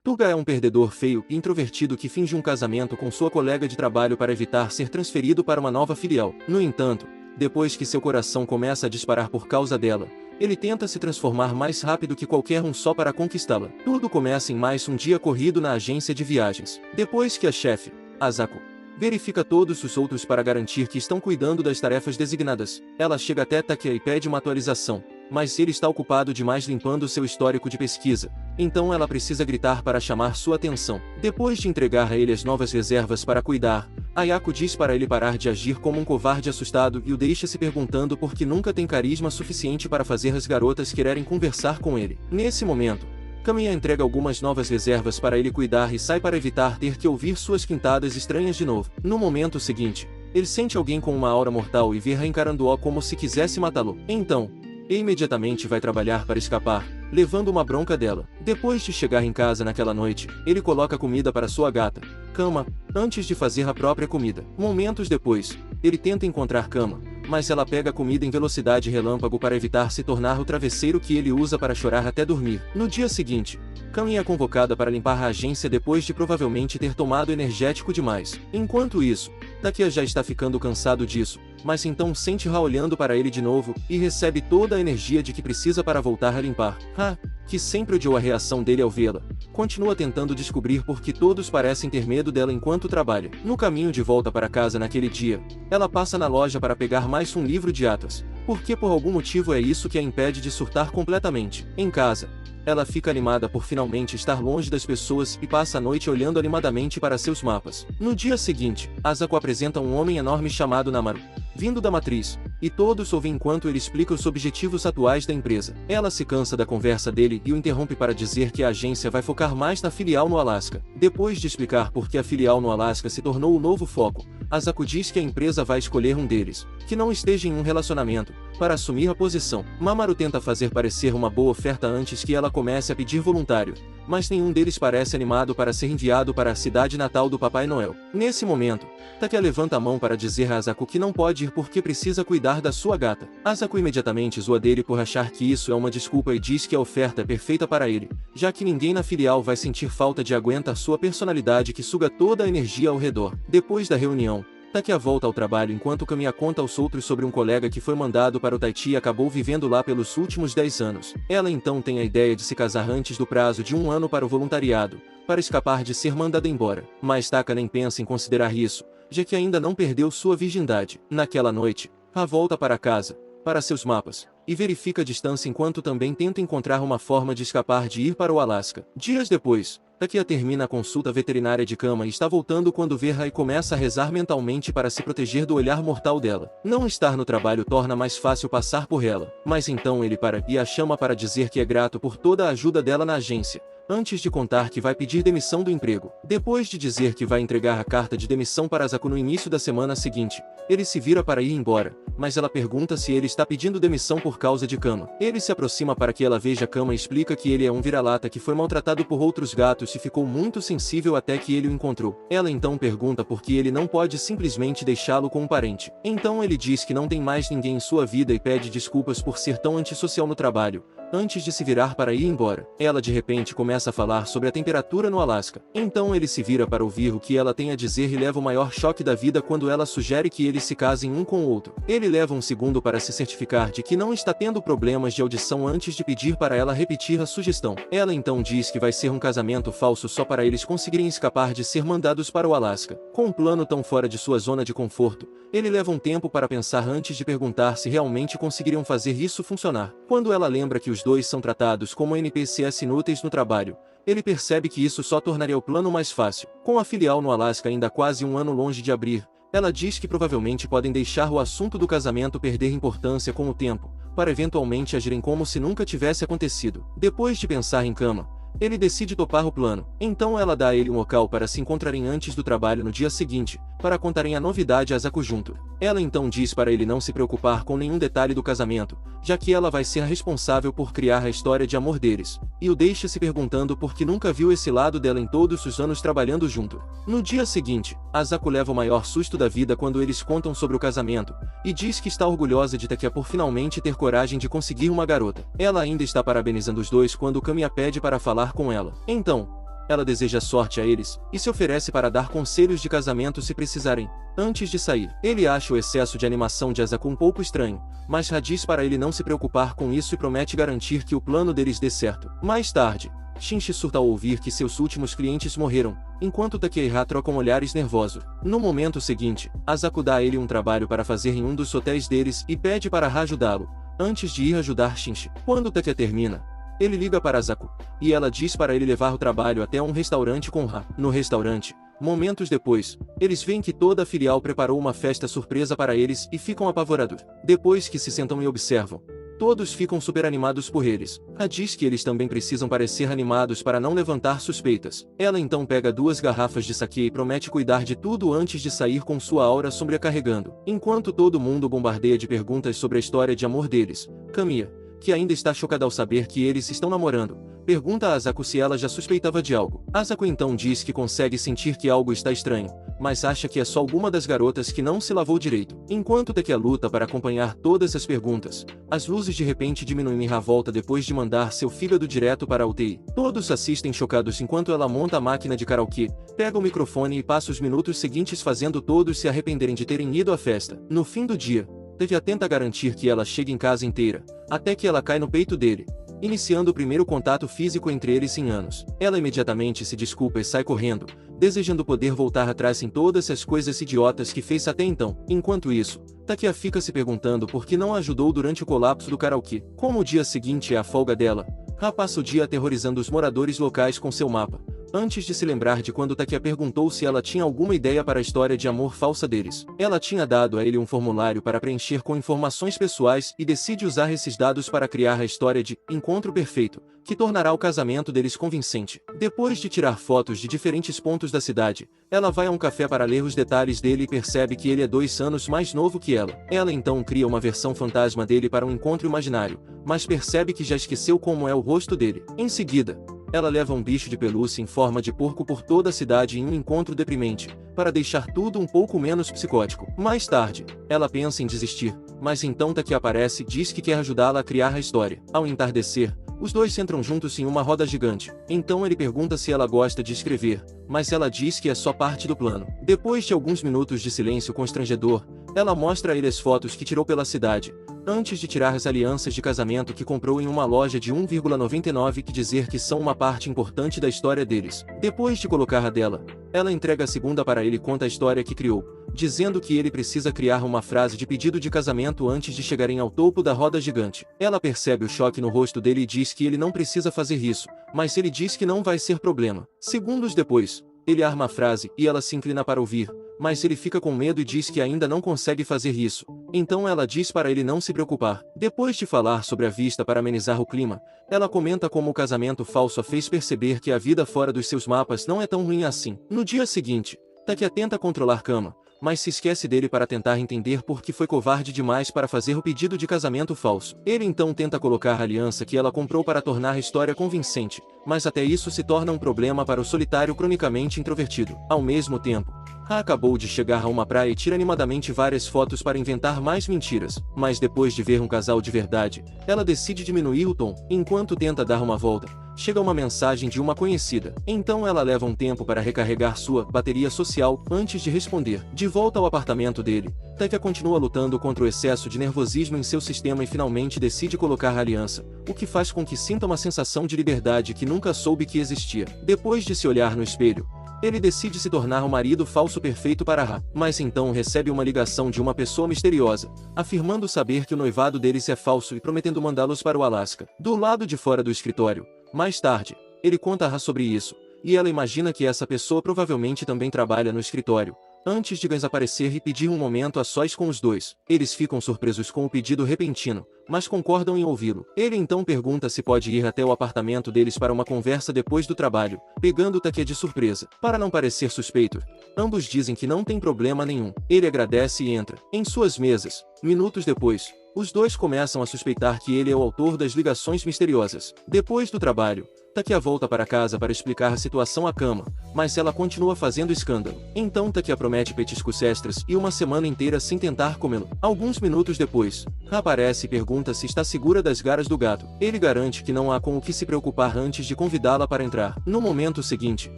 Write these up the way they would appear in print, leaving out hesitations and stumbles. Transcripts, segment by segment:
Tuga é um perdedor feio e introvertido que finge um casamento com sua colega de trabalho para evitar ser transferido para uma nova filial. No entanto, depois que seu coração começa a disparar por causa dela, ele tenta se transformar mais rápido que qualquer um só para conquistá-la. Tudo começa em mais um dia corrido na agência de viagens. Depois que a chefe, Asako, verifica todos os outros para garantir que estão cuidando das tarefas designadas, ela chega até Takia e pede uma atualização, mas ele está ocupado demais limpando seu histórico de pesquisa, então ela precisa gritar para chamar sua atenção. Depois de entregar a ele as novas reservas para cuidar, Ayako diz para ele parar de agir como um covarde assustado e o deixa se perguntando por que nunca tem carisma suficiente para fazer as garotas quererem conversar com ele. Nesse momento, Kamiya entrega algumas novas reservas para ele cuidar e sai para evitar ter que ouvir suas quintadas estranhas de novo. No momento seguinte, ele sente alguém com uma aura mortal e vê encarando-o como se quisesse matá-lo. Então, ele imediatamente vai trabalhar para escapar, levando uma bronca dela. Depois de chegar em casa naquela noite, ele coloca comida para sua gata, Kama, antes de fazer a própria comida. Momentos depois, ele tenta encontrar Kama, mas ela pega a comida em velocidade relâmpago para evitar se tornar o travesseiro que ele usa para chorar até dormir. No dia seguinte, Kami é convocada para limpar a agência depois de provavelmente ter tomado energético demais. Enquanto isso, Takia já está ficando cansado disso, mas então sente Ha olhando para ele de novo e recebe toda a energia de que precisa para voltar a limpar. Ha, que sempre odiou a reação dele ao vê-la, continua tentando descobrir por que todos parecem ter medo dela enquanto trabalha. No caminho de volta para casa naquele dia, ela passa na loja para pegar mais um livro de Atlas, porque por algum motivo é isso que a impede de surtar completamente. Em casa, ela fica animada por finalmente estar longe das pessoas e passa a noite olhando animadamente para seus mapas. No dia seguinte, Asako apresenta um homem enorme chamado Namaru, vindo da matriz, e todos ouvem enquanto ele explica os objetivos atuais da empresa. Ela se cansa da conversa dele e o interrompe para dizer que a agência vai focar mais na filial no Alasca. Depois de explicar por que a filial no Alasca se tornou o novo foco, Asako diz que a empresa vai escolher um deles, que não esteja em um relacionamento, para assumir a posição. Mamoru tenta fazer parecer uma boa oferta antes que ela comece a pedir voluntário, mas nenhum deles parece animado para ser enviado para a cidade natal do Papai Noel. Nesse momento, Takia levanta a mão para dizer a Asako que não pode ir porque precisa cuidar da sua gata. Asako imediatamente zoa dele por achar que isso é uma desculpa e diz que a oferta é perfeita para ele, já que ninguém na filial vai sentir falta de aguentar sua personalidade que suga toda a energia ao redor. Depois da reunião, Takia volta ao trabalho enquanto Kamiya conta aos outros sobre um colega que foi mandado para o Tahiti e acabou vivendo lá pelos últimos 10 anos. Ela então tem a ideia de se casar antes do prazo de 1 ano para o voluntariado, para escapar de ser mandada embora. Mas Taka nem pensa em considerar isso, já que ainda não perdeu sua virgindade. Naquela noite, Ha volta para casa, para seus mapas, e verifica a distância enquanto também tenta encontrar uma forma de escapar de ir para o Alasca. Dias depois, Takia termina a consulta veterinária de Kama e está voltando quando vê Ha e começa a rezar mentalmente para se proteger do olhar mortal dela. Não estar no trabalho torna mais fácil passar por ela, mas então ele para e a chama para dizer que é grato por toda a ajuda dela na agência, antes de contar que vai pedir demissão do emprego. Depois de dizer que vai entregar a carta de demissão para Asako no início da semana seguinte, ele se vira para ir embora, mas ela pergunta se ele está pedindo demissão por causa de Kama. Ele se aproxima para que ela veja Kama e explica que ele é um vira-lata que foi maltratado por outros gatos e ficou muito sensível até que ele o encontrou. Ela então pergunta por que ele não pode simplesmente deixá-lo com um parente. Então ele diz que não tem mais ninguém em sua vida e pede desculpas por ser tão antissocial no trabalho, antes de se virar para ir embora. Ela de repente começa a falar sobre a temperatura no Alasca. Então ele se vira para ouvir o que ela tem a dizer e leva o maior choque da vida quando ela sugere que eles se casem um com o outro. Ele leva um segundo para se certificar de que não está tendo problemas de audição antes de pedir para ela repetir a sugestão. Ela então diz que vai ser um casamento falso só para eles conseguirem escapar de ser mandados para o Alasca. Com um plano tão fora de sua zona de conforto, ele leva um tempo para pensar antes de perguntar se realmente conseguiriam fazer isso funcionar. Quando ela lembra que os dois são tratados como NPCs inúteis no trabalho, ele percebe que isso só tornaria o plano mais fácil. Com a filial no Alasca ainda quase 1 ano longe de abrir, ela diz que provavelmente podem deixar o assunto do casamento perder importância com o tempo, para eventualmente agirem como se nunca tivesse acontecido. Depois de pensar em Kama, ele decide topar o plano. Então ela dá a ele um local para se encontrarem antes do trabalho no dia seguinte, para contarem a novidade a Asako junto. Ela então diz para ele não se preocupar com nenhum detalhe do casamento, já que ela vai ser a responsável por criar a história de amor deles, e o deixa se perguntando por que nunca viu esse lado dela em todos os anos trabalhando junto. No dia seguinte, Asako leva o maior susto da vida quando eles contam sobre o casamento, e diz que está orgulhosa de Takia por finalmente ter coragem de conseguir uma garota. Ela ainda está parabenizando os dois quando Kamiya pede para falar com ela. Então, Ela deseja sorte a eles, e se oferece para dar conselhos de casamento se precisarem. Antes de sair, ele acha o excesso de animação de Asako um pouco estranho, mas Ha diz para ele não se preocupar com isso e promete garantir que o plano deles dê certo. Mais tarde, Shinji surta ao ouvir que seus últimos clientes morreram, enquanto Taki e Ha trocam olhares nervosos. No momento seguinte, Asako dá a ele um trabalho para fazer em um dos hotéis deles e pede para Ha ajudá-lo, antes de ir ajudar Shinji. Quando Taki termina, ele liga para Asako, e ela diz para ele levar o trabalho até um restaurante com Ha. No restaurante, momentos depois, eles veem que toda a filial preparou uma festa surpresa para eles e ficam apavorados. Depois que se sentam e observam, todos ficam super animados por eles. Ha diz que eles também precisam parecer animados para não levantar suspeitas. Ela então pega 2 garrafas de sake e promete cuidar de tudo antes de sair com sua aura sombria carregando. Enquanto todo mundo bombardeia de perguntas sobre a história de amor deles, Kamiya, que ainda está chocada ao saber que eles estão namorando, pergunta a Asako se ela já suspeitava de algo. Asako então diz que consegue sentir que algo está estranho, mas acha que é só alguma das garotas que não se lavou direito. Enquanto Taki luta para acompanhar todas as perguntas, as luzes de repente diminuem e Ha volta depois de mandar seu fígado direto para a UTI. Todos assistem chocados enquanto ela monta a máquina de karaokê, pega o microfone e passa os minutos seguintes fazendo todos se arrependerem de terem ido à festa. No fim do dia, Taki tenta garantir que ela chegue em casa inteira, até que ela cai no peito dele, iniciando o primeiro contato físico entre eles em anos. Ela imediatamente se desculpa e sai correndo, desejando poder voltar atrás em todas as coisas idiotas que fez até então. Enquanto isso, Taki fica se perguntando por que não a ajudou durante o colapso do karaokê. Como o dia seguinte é a folga dela, Ha passa o dia aterrorizando os moradores locais com seu mapa, antes de se lembrar de quando Taki perguntou se ela tinha alguma ideia para a história de amor falsa deles. Ela tinha dado a ele um formulário para preencher com informações pessoais e decide usar esses dados para criar a história de encontro perfeito, que tornará o casamento deles convincente. Depois de tirar fotos de diferentes pontos da cidade, ela vai a um café para ler os detalhes dele e percebe que ele é 2 anos mais novo que ela. Ela então cria uma versão fantasma dele para um encontro imaginário, mas percebe que já esqueceu como é o rosto dele. Em seguida, ela leva um bicho de pelúcia em forma de porco por toda a cidade em um encontro deprimente, para deixar tudo um pouco menos psicótico. Mais tarde, ela pensa em desistir, mas então Taki aparece e diz que quer ajudá-la a criar a história. Ao entardecer, os dois entram juntos em uma roda gigante. Então ele pergunta se ela gosta de escrever, mas ela diz que é só parte do plano. Depois de alguns minutos de silêncio constrangedor, ela mostra a ele as fotos que tirou pela cidade, antes de tirar as alianças de casamento que comprou em uma loja de 1,99 e dizer que são uma parte importante da história deles. Depois de colocar a dela, ela entrega a segunda para ele e conta a história que criou, dizendo que ele precisa criar uma frase de pedido de casamento antes de chegarem ao topo da roda gigante. Ela percebe o choque no rosto dele e diz que ele não precisa fazer isso, mas ele diz que não vai ser problema. Segundos depois, ele arma a frase e ela se inclina para ouvir, mas ele fica com medo e diz que ainda não consegue fazer isso. Então ela diz para ele não se preocupar. Depois de falar sobre a vista para amenizar o clima, ela comenta como o casamento falso a fez perceber que a vida fora dos seus mapas não é tão ruim assim. No dia seguinte, Taki tenta controlar Kama, mas se esquece dele para tentar entender por que foi covarde demais para fazer o pedido de casamento falso. Ele então tenta colocar a aliança que ela comprou para tornar a história convincente, mas até isso se torna um problema para o solitário cronicamente introvertido. Ao mesmo tempo, Ha acabou de chegar a uma praia e tira animadamente várias fotos para inventar mais mentiras, mas depois de ver um casal de verdade, ela decide diminuir o tom. Enquanto tenta dar uma volta, chega uma mensagem de uma conhecida. Então ela leva um tempo para recarregar sua bateria social antes de responder. De volta ao apartamento dele, Taki continua lutando contra o excesso de nervosismo em seu sistema e finalmente decide colocar a aliança, o que faz com que sinta uma sensação de liberdade que nunca soube que existia. Depois de se olhar no espelho, ele decide se tornar o marido falso perfeito para Ha, mas então recebe uma ligação de uma pessoa misteriosa, afirmando saber que o noivado deles é falso e prometendo mandá-los para o Alasca. Do lado de fora do escritório, mais tarde, ele conta a Ha sobre isso, e ela imagina que essa pessoa provavelmente também trabalha no escritório, antes de desaparecer e pedir um momento a sós com os dois. Eles ficam surpresos com o pedido repentino, mas concordam em ouvi-lo. Ele então pergunta se pode ir até o apartamento deles para uma conversa depois do trabalho, pegando Taki de surpresa. Para não parecer suspeito, ambos dizem que não tem problema nenhum. Ele agradece e entra. Em suas mesas, minutos depois, os dois começam a suspeitar que ele é o autor das ligações misteriosas. Depois do trabalho, Takia volta para casa para explicar a situação à Kama, mas ela continua fazendo escândalo. Então Takia promete petiscos extras e uma semana inteira sem tentar comê-lo. Alguns minutos depois, Ha aparece e pergunta se está segura das garras do gato. Ele garante que não há com o que se preocupar antes de convidá-la para entrar. No momento seguinte,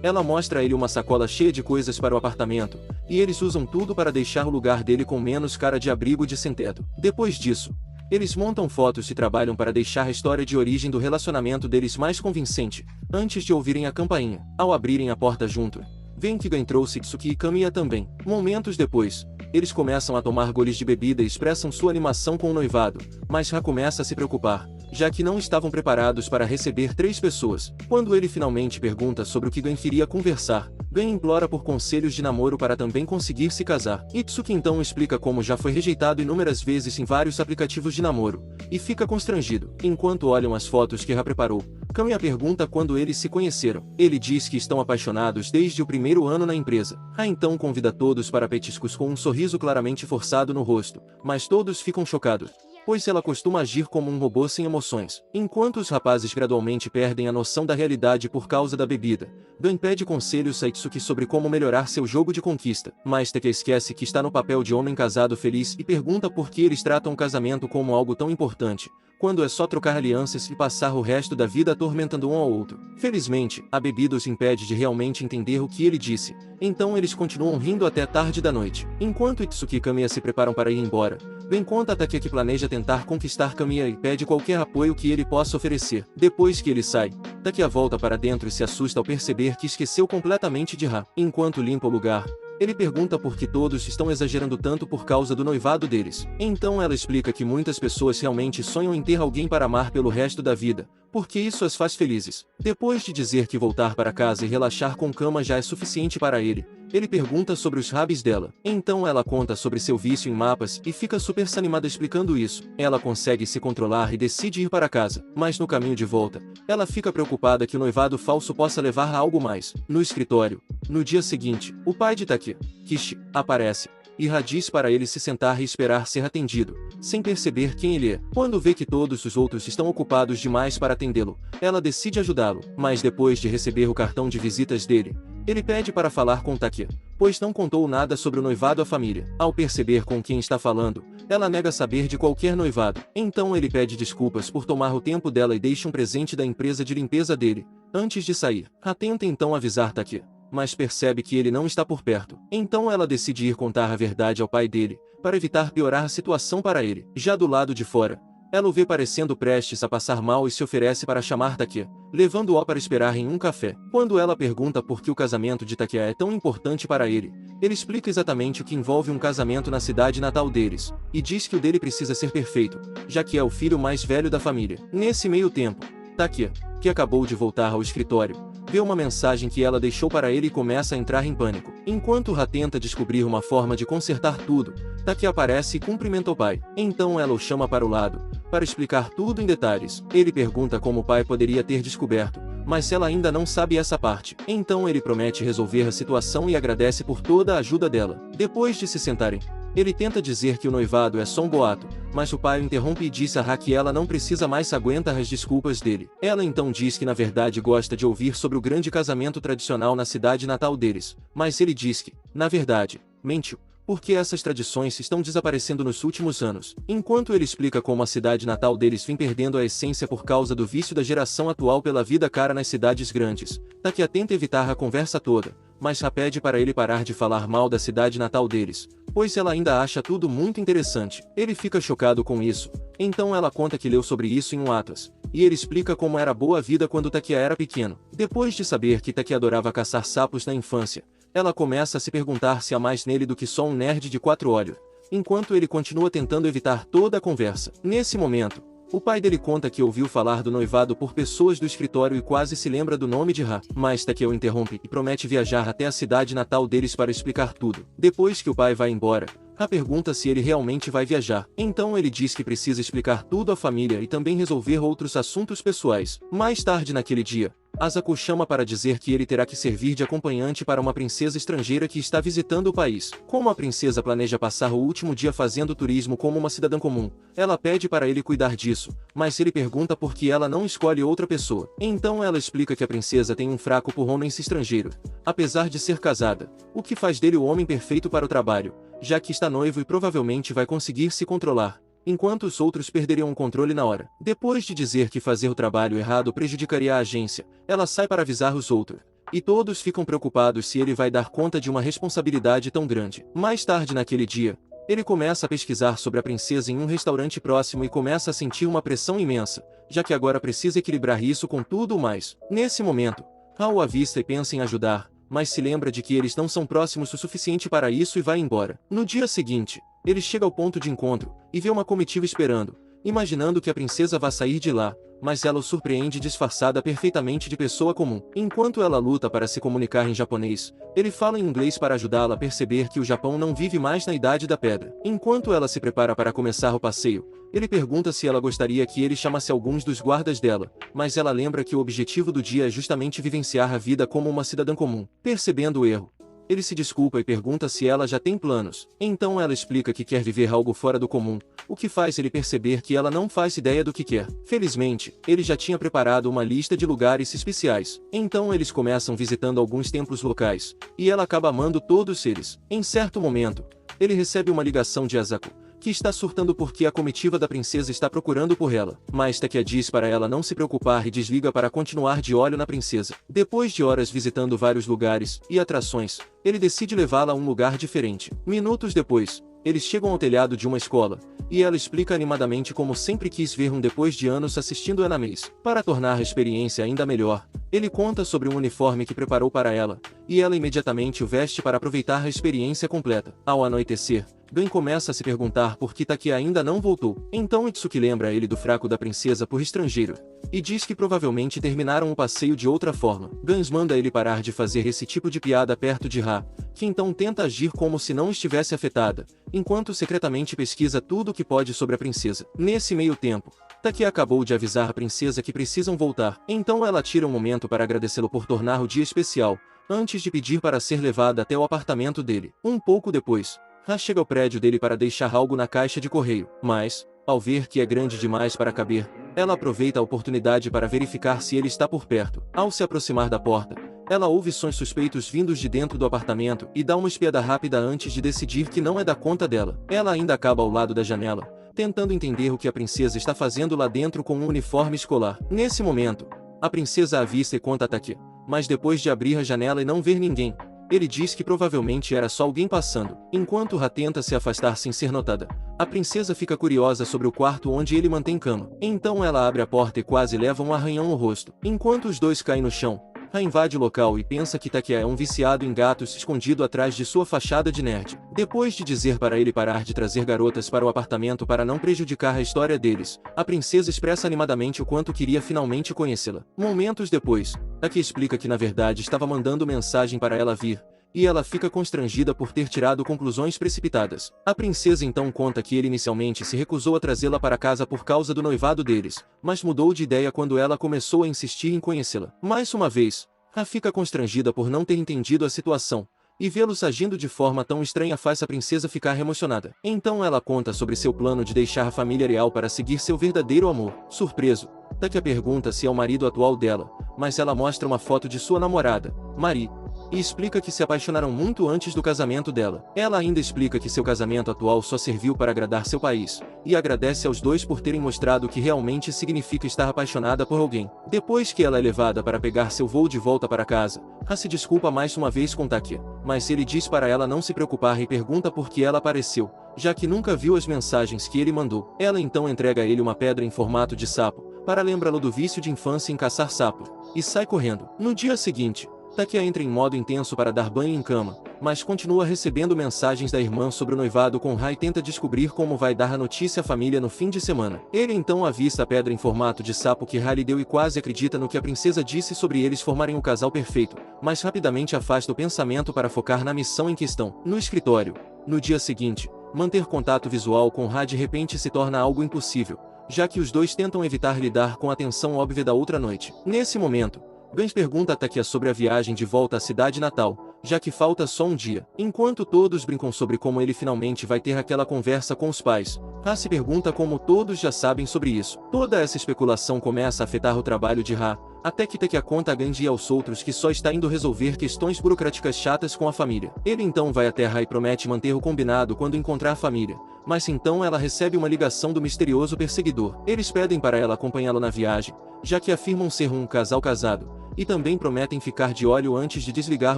ela mostra a ele uma sacola cheia de coisas para o apartamento, e eles usam tudo para deixar o lugar dele com menos cara de abrigo de sem-teto. Depois disso, eles montam fotos e trabalham para deixar a história de origem do relacionamento deles mais convincente, antes de ouvirem a campainha. Ao abrirem a porta junto, veem que Gan trouxe Itsuki e Kamiya também. Momentos depois, eles começam a tomar goles de bebida e expressam sua animação com o noivado, mas Ha começa a se preocupar, já que não estavam preparados para receber 3 pessoas. Quando ele finalmente pergunta sobre o que Gan iria conversar, Gan implora por conselhos de namoro para também conseguir se casar. Itsuki então explica como já foi rejeitado inúmeras vezes em vários aplicativos de namoro, e fica constrangido. Enquanto olham as fotos que Ha preparou, Kamiya pergunta quando eles se conheceram. Ele diz que estão apaixonados desde o primeiro ano na empresa. Ha então convida todos para petiscos com um sorriso claramente forçado no rosto, mas todos ficam chocados, pois ela costuma agir como um robô sem emoções. Enquanto os rapazes gradualmente perdem a noção da realidade por causa da bebida, Gan pede conselhos a Itsuki sobre como melhorar seu jogo de conquista, mas Takia esquece que está no papel de homem casado feliz e pergunta por que eles tratam o casamento como algo tão importante, quando é só trocar alianças e passar o resto da vida atormentando um ao outro. Felizmente, a bebida os impede de realmente entender o que ele disse, então eles continuam rindo até tarde da noite. Enquanto Itsuki e Kamiya se preparam para ir embora, Gan conta a Takia que planeja tentar conquistar Kamiya e pede qualquer apoio que ele possa oferecer. Depois que ele sai, Takia volta para dentro e se assusta ao perceber que esqueceu completamente de Ha. Enquanto limpa o lugar, ele pergunta por que todos estão exagerando tanto por causa do noivado deles. Então ela explica que muitas pessoas realmente sonham em ter alguém para amar pelo resto da vida, porque isso as faz felizes. Depois de dizer que voltar para casa e relaxar com Kama já é suficiente para ele, ele pergunta sobre os hobbies dela. Então ela conta sobre seu vício em mapas e fica super animada explicando isso. Ela consegue se controlar e decide ir para casa, mas no caminho de volta, ela fica preocupada que o noivado falso possa levar a algo mais. No escritório, no dia seguinte, o pai de Takia, Kishi, aparece, e Ha diz para ele se sentar e esperar ser atendido, sem perceber quem ele é. Quando vê que todos os outros estão ocupados demais para atendê-lo, ela decide ajudá-lo, mas depois de receber o cartão de visitas dele, ele pede para falar com Takia, pois não contou nada sobre o noivado à família. Ao perceber com quem está falando, ela nega saber de qualquer noivado. Então ele pede desculpas por tomar o tempo dela e deixa um presente da empresa de limpeza dele, antes de sair. Ha tenta então avisar Takia, mas percebe que ele não está por perto. Então ela decide ir contar a verdade ao pai dele, para evitar piorar a situação para ele. Já do lado de fora, ela o vê parecendo prestes a passar mal e se oferece para chamar Takia, levando-o para esperar em um café. Quando ela pergunta por que o casamento de Takia é tão importante para ele, ele explica exatamente o que envolve um casamento na cidade natal deles, e diz que o dele precisa ser perfeito, já que é o filho mais velho da família. Nesse meio tempo, Takia, que acabou de voltar ao escritório, vê uma mensagem que ela deixou para ele e começa a entrar em pânico. Enquanto Ha tenta descobrir uma forma de consertar tudo, Takia aparece e cumprimenta o pai. Então ela o chama para o lado, para explicar tudo em detalhes. Ele pergunta como o pai poderia ter descoberto, mas ela ainda não sabe essa parte. Então ele promete resolver a situação e agradece por toda a ajuda dela. Depois de se sentarem, ele tenta dizer que o noivado é só um boato, mas o pai o interrompe e diz a Ha que ela não precisa mais aguentar as desculpas dele. Ela então diz que na verdade gosta de ouvir sobre o grande casamento tradicional na cidade natal deles, mas ele diz que, na verdade, mentiu, porque essas tradições estão desaparecendo nos últimos anos. Enquanto ele explica como a cidade natal deles vem perdendo a essência por causa do vício da geração atual pela vida cara nas cidades grandes, Takia tenta evitar a conversa toda, mas Ha pede para ele parar de falar mal da cidade natal deles, pois ela ainda acha tudo muito interessante. Ele fica chocado com isso, então ela conta que leu sobre isso em um atlas, e ele explica como era boa a vida quando Takia era pequeno. Depois de saber que Takia adorava caçar sapos na infância, ela começa a se perguntar se há mais nele do que só um nerd de 4 olhos, enquanto ele continua tentando evitar toda a conversa. Nesse momento, o pai dele conta que ouviu falar do noivado por pessoas do escritório e quase se lembra do nome de Ha, mas Takia o interrompe e promete viajar até a cidade natal deles para explicar tudo. Depois que o pai vai embora, Ha pergunta se ele realmente vai viajar. Então ele diz que precisa explicar tudo à família e também resolver outros assuntos pessoais. Mais tarde naquele dia, Asako chama para dizer que ele terá que servir de acompanhante para uma princesa estrangeira que está visitando o país. Como a princesa planeja passar o último dia fazendo turismo como uma cidadã comum, ela pede para ele cuidar disso, mas ele pergunta por que ela não escolhe outra pessoa. Então ela explica que a princesa tem um fraco por homens estrangeiros, apesar de ser casada, o que faz dele o homem perfeito para o trabalho, já que está noivo e provavelmente vai conseguir se controlar, enquanto os outros perderiam o controle na hora. Depois de dizer que fazer o trabalho errado prejudicaria a agência, ela sai para avisar os outros, e todos ficam preocupados se ele vai dar conta de uma responsabilidade tão grande. Mais tarde naquele dia, ele começa a pesquisar sobre a princesa em um restaurante próximo e começa a sentir uma pressão imensa, já que agora precisa equilibrar isso com tudo o mais. Nesse momento, Hao avista e pensa em ajudar, mas se lembra de que eles não são próximos o suficiente para isso e vai embora. No dia seguinte, ele chega ao ponto de encontro, e vê uma comitiva esperando, imaginando que a princesa vá sair de lá, mas ela o surpreende disfarçada perfeitamente de pessoa comum. Enquanto ela luta para se comunicar em japonês, ele fala em inglês para ajudá-la a perceber que o Japão não vive mais na Idade da Pedra. Enquanto ela se prepara para começar o passeio, ele pergunta se ela gostaria que ele chamasse alguns dos guardas dela, mas ela lembra que o objetivo do dia é justamente vivenciar a vida como uma cidadã comum. Percebendo o erro, ele se desculpa e pergunta se ela já tem planos. Então ela explica que quer viver algo fora do comum, o que faz ele perceber que ela não faz ideia do que quer. Felizmente, ele já tinha preparado uma lista de lugares especiais. Então eles começam visitando alguns templos locais, e ela acaba amando todos eles. Em certo momento, ele recebe uma ligação de Asako, que está surtando porque a comitiva da princesa está procurando por ela. Mas Takia diz para ela não se preocupar e desliga para continuar de olho na princesa. Depois de horas visitando vários lugares e atrações, ele decide levá-la a um lugar diferente. Minutos depois, eles chegam ao telhado de uma escola, e ela explica animadamente como sempre quis ver um depois de anos assistindo animes. Para tornar a experiência ainda melhor, ele conta sobre um uniforme que preparou para ela, e ela imediatamente o veste para aproveitar a experiência completa. Ao anoitecer, Gan começa a se perguntar por que Takia ainda não voltou. Então Itsuki lembra ele do fraco da princesa por estrangeiro, e diz que provavelmente terminaram o passeio de outra forma. Gans manda ele parar de fazer esse tipo de piada perto de Ha, que então tenta agir como se não estivesse afetada, enquanto secretamente pesquisa tudo o que pode sobre a princesa. Nesse meio tempo, Takia acabou de avisar a princesa que precisam voltar, então ela tira um momento para agradecê-lo por tornar o dia especial, antes de pedir para ser levada até o apartamento dele. Um pouco depois, Ha chega ao prédio dele para deixar algo na caixa de correio, mas, ao ver que é grande demais para caber, ela aproveita a oportunidade para verificar se ele está por perto. Ao se aproximar da porta, ela ouve sons suspeitos vindos de dentro do apartamento e dá uma espiada rápida antes de decidir que não é da conta dela. Ela ainda acaba ao lado da janela, tentando entender o que a princesa está fazendo lá dentro com um uniforme escolar. Nesse momento, a princesa avista e conta a Takia, mas depois de abrir a janela e não ver ninguém, ele diz que provavelmente era só alguém passando. Enquanto Ha tenta se afastar sem ser notada, a princesa fica curiosa sobre o quarto onde ele mantém cama. Então ela abre a porta e quase leva um arranhão no rosto. Enquanto os dois caem no chão, Ha invade o local e pensa que Takia é um viciado em gatos escondido atrás de sua fachada de nerd. Depois de dizer para ele parar de trazer garotas para o apartamento para não prejudicar a história deles, a princesa expressa animadamente o quanto queria finalmente conhecê-la. Momentos depois, Takia explica que na verdade estava mandando mensagem para ela vir, e ela fica constrangida por ter tirado conclusões precipitadas. A princesa então conta que ele inicialmente se recusou a trazê-la para casa por causa do noivado deles, mas mudou de ideia quando ela começou a insistir em conhecê-la. Mais uma vez, Ha fica constrangida por não ter entendido a situação, e vê-los agindo de forma tão estranha faz a princesa ficar emocionada. Então ela conta sobre seu plano de deixar a família real para seguir seu verdadeiro amor. Surpreso, Takia pergunta se é o marido atual dela, mas ela mostra uma foto de sua namorada, Mari, e explica que se apaixonaram muito antes do casamento dela. Ela ainda explica que seu casamento atual só serviu para agradar seu país, e agradece aos dois por terem mostrado o que realmente significa estar apaixonada por alguém. Depois que ela é levada para pegar seu voo de volta para casa, Ha se desculpa mais uma vez com Takia, mas ele diz para ela não se preocupar e pergunta por que ela apareceu, já que nunca viu as mensagens que ele mandou. Ela então entrega a ele uma pedra em formato de sapo, para lembrá-lo do vício de infância em caçar sapos, e sai correndo. No dia seguinte, Takia entra em modo intenso para dar banho em cama, mas continua recebendo mensagens da irmã sobre o noivado com Ha e tenta descobrir como vai dar a notícia à família no fim de semana. Ele então avista a pedra em formato de sapo que Ha lhe deu e quase acredita no que a princesa disse sobre eles formarem o casal perfeito, mas rapidamente afasta o pensamento para focar na missão em questão. No escritório, no dia seguinte, manter contato visual com Ha de repente se torna algo impossível, já que os dois tentam evitar lidar com a tensão óbvia da outra noite. Nesse momento, Gans pergunta a Takia sobre a viagem de volta à cidade natal, já que falta só um dia. Enquanto todos brincam sobre como ele finalmente vai ter aquela conversa com os pais, Ha se pergunta como todos já sabem sobre isso. Toda essa especulação começa a afetar o trabalho de Ha, até que Takia conta a Gandhi e aos outros que só está indo resolver questões burocráticas chatas com a família. Ele então vai até Ha e promete manter o combinado quando encontrar a família, mas então ela recebe uma ligação do misterioso perseguidor. Eles pedem para ela acompanhá-lo na viagem, já que afirmam ser um casal casado, e também prometem ficar de olho antes de desligar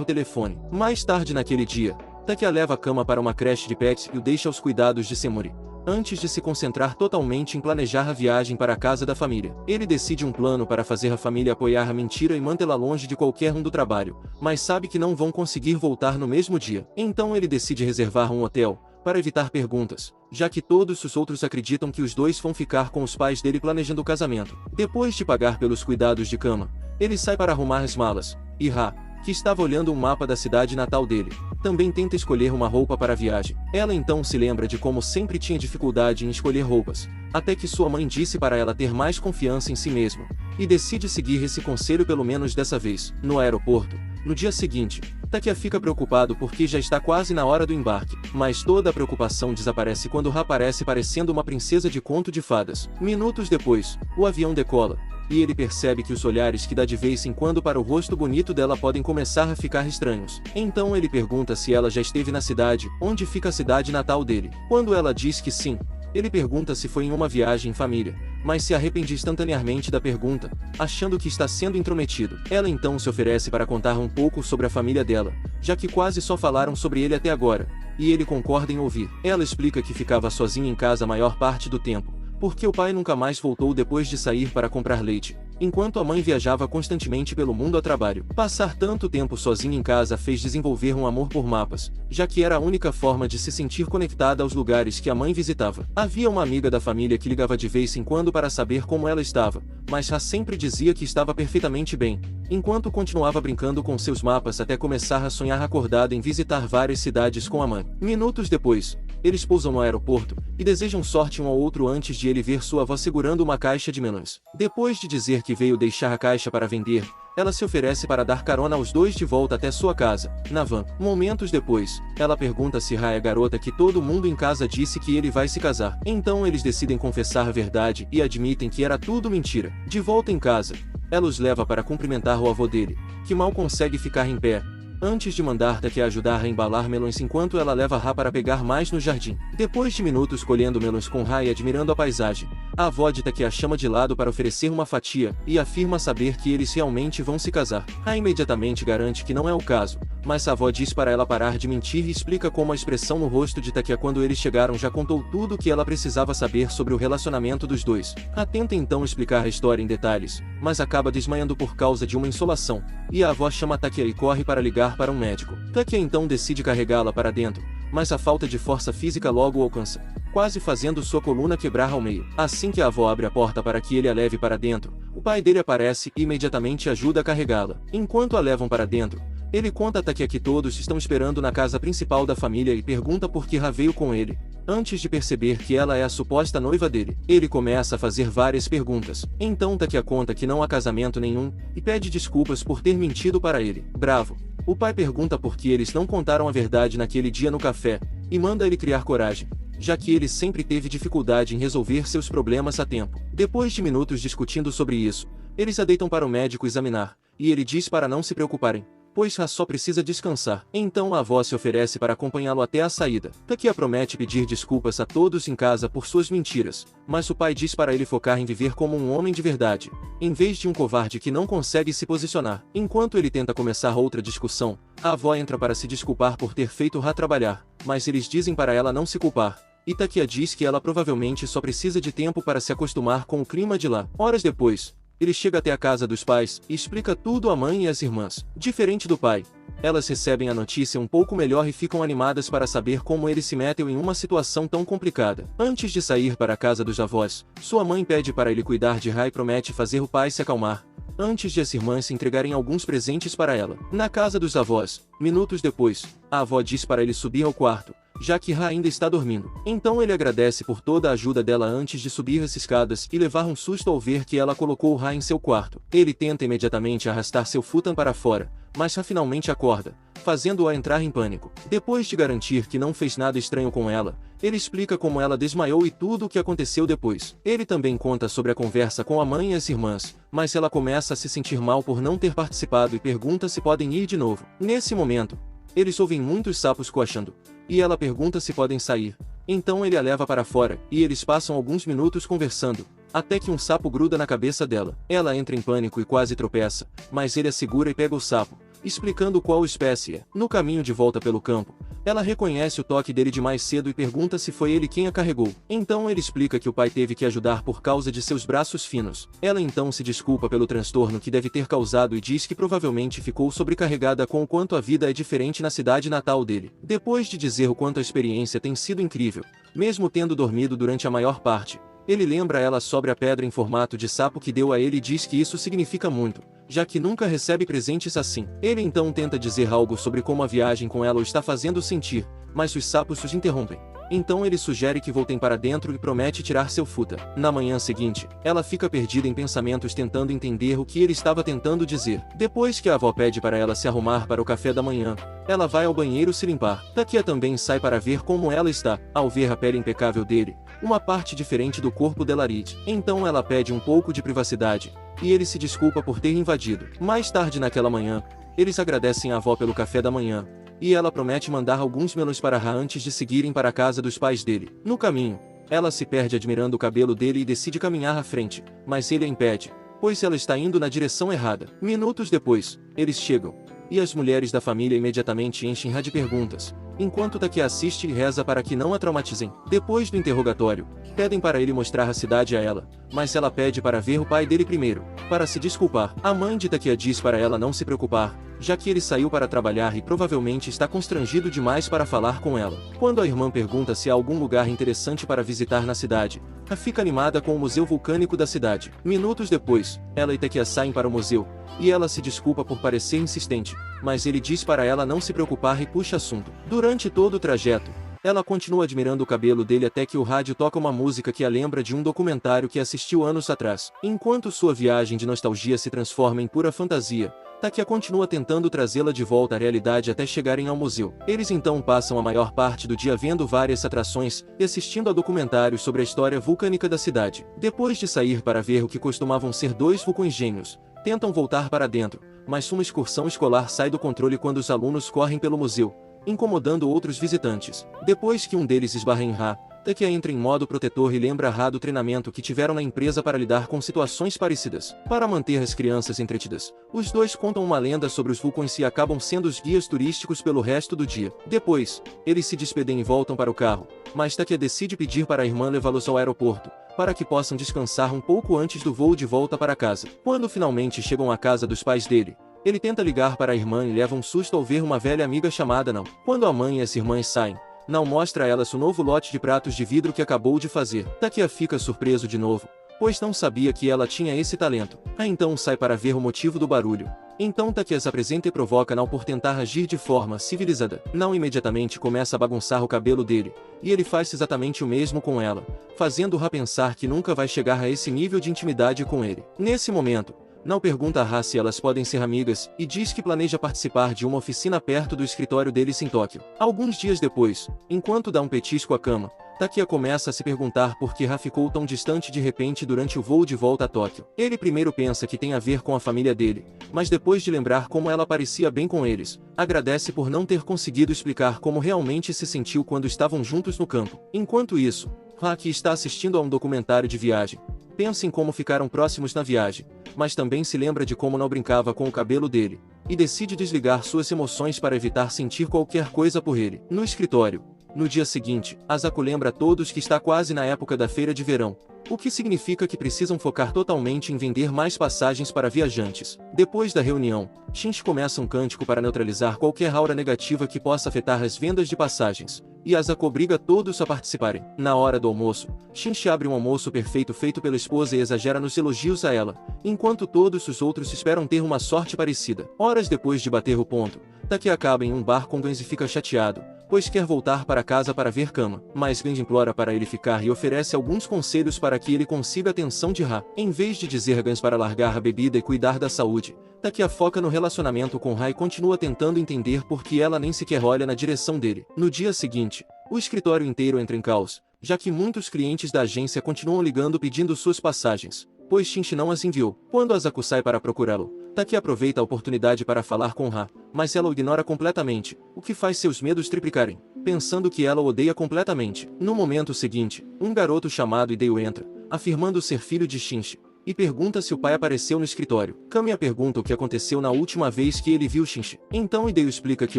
o telefone. Mais tarde naquele dia, Takia leva a Kama para uma creche de pets e o deixa aos cuidados de Semuri, antes de se concentrar totalmente em planejar a viagem para a casa da família. Ele decide um plano para fazer a família apoiar a mentira e mantê-la longe de qualquer do trabalho, mas sabe que não vão conseguir voltar no mesmo dia. Então ele decide reservar um hotel, para evitar perguntas, já que todos os outros acreditam que os dois vão ficar com os pais dele planejando o casamento. Depois de pagar pelos cuidados de Kama, ele sai para arrumar as malas, e Ha, que estava olhando um mapa da cidade natal dele, também tenta escolher uma roupa para a viagem. Ela então se lembra de como sempre tinha dificuldade em escolher roupas, até que sua mãe disse para ela ter mais confiança em si mesma, e decide seguir esse conselho pelo menos dessa vez. No aeroporto, no dia seguinte, Takia fica preocupado porque já está quase na hora do embarque, mas toda a preocupação desaparece quando Ha aparece parecendo uma princesa de conto de fadas. Minutos depois, o avião decola, e ele percebe que os olhares que dá de vez em quando para o rosto bonito dela podem começar a ficar estranhos. Então ele pergunta se ela já esteve na cidade, onde fica a cidade natal dele. Quando ela diz que sim, ele pergunta se foi em uma viagem em família, mas se arrepende instantaneamente da pergunta, achando que está sendo intrometido. Ela então se oferece para contar um pouco sobre a família dela, já que quase só falaram sobre ele até agora, e ele concorda em ouvir. Ela explica que ficava sozinha em casa a maior parte do tempo, porque o pai nunca mais voltou depois de sair para comprar leite, enquanto a mãe viajava constantemente pelo mundo a trabalho. Passar tanto tempo sozinha em casa fez desenvolver um amor por mapas, já que era a única forma de se sentir conectada aos lugares que a mãe visitava. Havia uma amiga da família que ligava de vez em quando para saber como ela estava, mas Ha sempre dizia que estava perfeitamente bem, enquanto continuava brincando com seus mapas até começar a sonhar acordada em visitar várias cidades com a mãe. Minutos depois, eles pousam no aeroporto, e desejam sorte um ao outro antes de ele ver sua avó segurando uma caixa de melões. Depois de dizer que veio deixar a caixa para vender, ela se oferece para dar carona aos dois de volta até sua casa, na van. Momentos depois, ela pergunta se Ha é a garota que todo mundo em casa disse que ele vai se casar. Então eles decidem confessar a verdade e admitem que era tudo mentira. De volta em casa, ela os leva para cumprimentar o avô dele, que mal consegue ficar em pé, antes de mandar Takia ajudar a embalar melões enquanto ela leva Ha para pegar mais no jardim. Depois de minutos colhendo melões com Ha e admirando a paisagem, a avó de Takia chama de lado para oferecer uma fatia, e afirma saber que eles realmente vão se casar. Ha imediatamente garante que não é o caso, mas a avó diz para ela parar de mentir e explica como a expressão no rosto de Takia quando eles chegaram já contou tudo o que ela precisava saber sobre o relacionamento dos dois. Ha tenta então explicar a história em detalhes, mas acaba desmaiando por causa de uma insolação, e a avó chama Takia e corre para ligar para um médico. Takia então decide carregá-la para dentro, mas a falta de força física logo o alcança, quase fazendo sua coluna quebrar ao meio. Assim que a avó abre a porta para que ele a leve para dentro, o pai dele aparece e imediatamente ajuda a carregá-la. Enquanto a levam para dentro, ele conta a Takia que todos estão esperando na casa principal da família e pergunta por que Ha veio com ele, antes de perceber que ela é a suposta noiva dele. Ele começa a fazer várias perguntas. Então Takia conta que não há casamento nenhum, e pede desculpas por ter mentido para ele. Bravo, o pai pergunta por que eles não contaram a verdade naquele dia no café, e manda ele criar coragem, já que ele sempre teve dificuldade em resolver seus problemas a tempo. Depois de minutos discutindo sobre isso, eles a deitam para o médico examinar, e ele diz para não se preocuparem, pois Ha só precisa descansar. Então a avó se oferece para acompanhá-lo até a saída. Takia promete pedir desculpas a todos em casa por suas mentiras, mas o pai diz para ele focar em viver como um homem de verdade, em vez de um covarde que não consegue se posicionar. Enquanto ele tenta começar outra discussão, a avó entra para se desculpar por ter feito Ha trabalhar, mas eles dizem para ela não se culpar, e Takia diz que ela provavelmente só precisa de tempo para se acostumar com o clima de lá. Horas depois, ele chega até a casa dos pais e explica tudo à mãe e às irmãs. Diferente do pai, elas recebem a notícia um pouco melhor e ficam animadas para saber como ele se meteu em uma situação tão complicada. Antes de sair para a casa dos avós, sua mãe pede para ele cuidar de Ha e promete fazer o pai se acalmar, antes de as irmãs se entregarem alguns presentes para ela. Na casa dos avós, minutos depois, a avó diz para ele subir ao quarto, já que Ha ainda está dormindo. Então ele agradece por toda a ajuda dela antes de subir as escadas e levar um susto ao ver que ela colocou Ha em seu quarto. Ele tenta imediatamente arrastar seu futon para fora, mas Ha finalmente acorda, fazendo-a entrar em pânico. Depois de garantir que não fez nada estranho com ela, ele explica como ela desmaiou e tudo o que aconteceu depois. Ele também conta sobre a conversa com a mãe e as irmãs, mas ela começa a se sentir mal por não ter participado e pergunta se podem ir de novo. Nesse momento, eles ouvem muitos sapos coachando, e ela pergunta se podem sair. Então ele a leva para fora, e eles passam alguns minutos conversando, até que um sapo gruda na cabeça dela. Ela entra em pânico e quase tropeça, mas ele a segura e pega o sapo, explicando qual espécie é. No caminho de volta pelo campo, ela reconhece o toque dele de mais cedo e pergunta se foi ele quem a carregou. Então ele explica que o pai teve que ajudar por causa de seus braços finos. Ela então se desculpa pelo transtorno que deve ter causado e diz que provavelmente ficou sobrecarregada com o quanto a vida é diferente na cidade natal dele. Depois de dizer o quanto a experiência tem sido incrível, mesmo tendo dormido durante a maior parte, ele lembra ela sobre a pedra em formato de sapo que deu a ele e diz que isso significa muito, já que nunca recebe presentes assim. Ele então tenta dizer algo sobre como a viagem com ela o está fazendo sentir, mas os sapos os interrompem. Então ele sugere que voltem para dentro e promete tirar seu futa. Na manhã seguinte, ela fica perdida em pensamentos tentando entender o que ele estava tentando dizer. Depois que a avó pede para ela se arrumar para o café da manhã, ela vai ao banheiro se limpar. Takia também sai para ver como ela está. Ao ver a pele impecável dele, uma parte diferente do corpo de Larit. Então ela pede um pouco de privacidade, e ele se desculpa por ter invadido. Mais tarde naquela manhã, eles agradecem a avó pelo café da manhã, e ela promete mandar alguns melões para Ha antes de seguirem para a casa dos pais dele. No caminho, ela se perde admirando o cabelo dele e decide caminhar à frente, mas ele a impede, pois ela está indo na direção errada. Minutos depois, eles chegam, e as mulheres da família imediatamente enchem Ha de perguntas, enquanto Takia assiste e reza para que não a traumatizem. Depois do interrogatório, pedem para ele mostrar a cidade a ela, mas ela pede para ver o pai dele primeiro, para se desculpar. A mãe de Takia diz para ela não se preocupar, já que ele saiu para trabalhar e provavelmente está constrangido demais para falar com ela. Quando a irmã pergunta se há algum lugar interessante para visitar na cidade, Ha fica animada com o museu vulcânico da cidade. Minutos depois, ela e Takia saem para o museu, e ela se desculpa por parecer insistente, mas ele diz para ela não se preocupar e puxa assunto. Durante todo o trajeto, ela continua admirando o cabelo dele até que o rádio toca uma música que a lembra de um documentário que assistiu anos atrás. Enquanto sua viagem de nostalgia se transforma em pura fantasia, Takia continua tentando trazê-la de volta à realidade até chegarem ao museu. Eles então passam a maior parte do dia vendo várias atrações e assistindo a documentários sobre a história vulcânica da cidade. Depois de sair para ver o que costumavam ser dois vulcões gêmeos, tentam voltar para dentro, mas uma excursão escolar sai do controle quando os alunos correm pelo museu, incomodando outros visitantes. Depois que um deles esbarra em Ha, Takia entra em modo protetor e lembra Ha do treinamento que tiveram na empresa para lidar com situações parecidas. Para manter as crianças entretidas, os dois contam uma lenda sobre os vulcões e acabam sendo os guias turísticos pelo resto do dia. Depois, eles se despedem e voltam para o carro, mas Takia decide pedir para a irmã levá-los ao aeroporto, para que possam descansar um pouco antes do voo de volta para casa. Quando finalmente chegam à casa dos pais dele, ele tenta ligar para a irmã e leva um susto ao ver uma velha amiga chamada Não. Quando a mãe e as irmãs saem, Não mostra a elas o novo lote de pratos de vidro que acabou de fazer. Takia fica surpreso de novo, pois não sabia que ela tinha esse talento. Ha então sai para ver o motivo do barulho. Então Takia se apresenta e provoca Não por tentar agir de forma civilizada. Não imediatamente começa a bagunçar o cabelo dele, e ele faz exatamente o mesmo com ela, fazendo Ha pensar que nunca vai chegar a esse nível de intimidade com ele. Nesse momento, Não pergunta a Ha se elas podem ser amigas, e diz que planeja participar de uma oficina perto do escritório deles em Tóquio. Alguns dias depois, enquanto dá um petisco à cama, Takia começa a se perguntar por que Ha ficou tão distante de repente durante o voo de volta a Tóquio. Ele primeiro pensa que tem a ver com a família dele, mas depois de lembrar como ela parecia bem com eles, agradece por não ter conseguido explicar como realmente se sentiu quando estavam juntos no campo. Enquanto isso, Ha, que está assistindo a um documentário de viagem, pensa em como ficaram próximos na viagem, mas também se lembra de como não brincava com o cabelo dele, e decide desligar suas emoções para evitar sentir qualquer coisa por ele. No escritório, no dia seguinte, Asako lembra a todos que está quase na época da feira de verão, o que significa que precisam focar totalmente em vender mais passagens para viajantes. Depois da reunião, Shinji começa um cântico para neutralizar qualquer aura negativa que possa afetar as vendas de passagens, e Asako obriga todos a participarem. Na hora do almoço, Shinji abre um almoço perfeito feito pela esposa e exagera nos elogios a ela, enquanto todos os outros esperam ter uma sorte parecida. Horas depois de bater o ponto, Takia acaba em um bar com Gans e fica chateado, pois quer voltar para casa para ver Kama, mas Genji implora para ele ficar e oferece alguns conselhos para que ele consiga a atenção de Ra. Em vez de dizer Gans para largar a bebida e cuidar da saúde, Takia foca no relacionamento com Ra e continua tentando entender por que ela nem sequer olha na direção dele. No dia seguinte, o escritório inteiro entra em caos, já que muitos clientes da agência continuam ligando pedindo suas passagens, pois Shinji não as enviou. Quando Azaku sai para procurá-lo, Taki aproveita a oportunidade para falar com Ra, mas ela o ignora completamente, o que faz seus medos triplicarem, pensando que ela o odeia completamente. No momento seguinte, um garoto chamado Hideo entra, afirmando ser filho de Shinji, e pergunta se o pai apareceu no escritório. Kamiya pergunta o que aconteceu na última vez que ele viu Shinji. Então Hideo explica que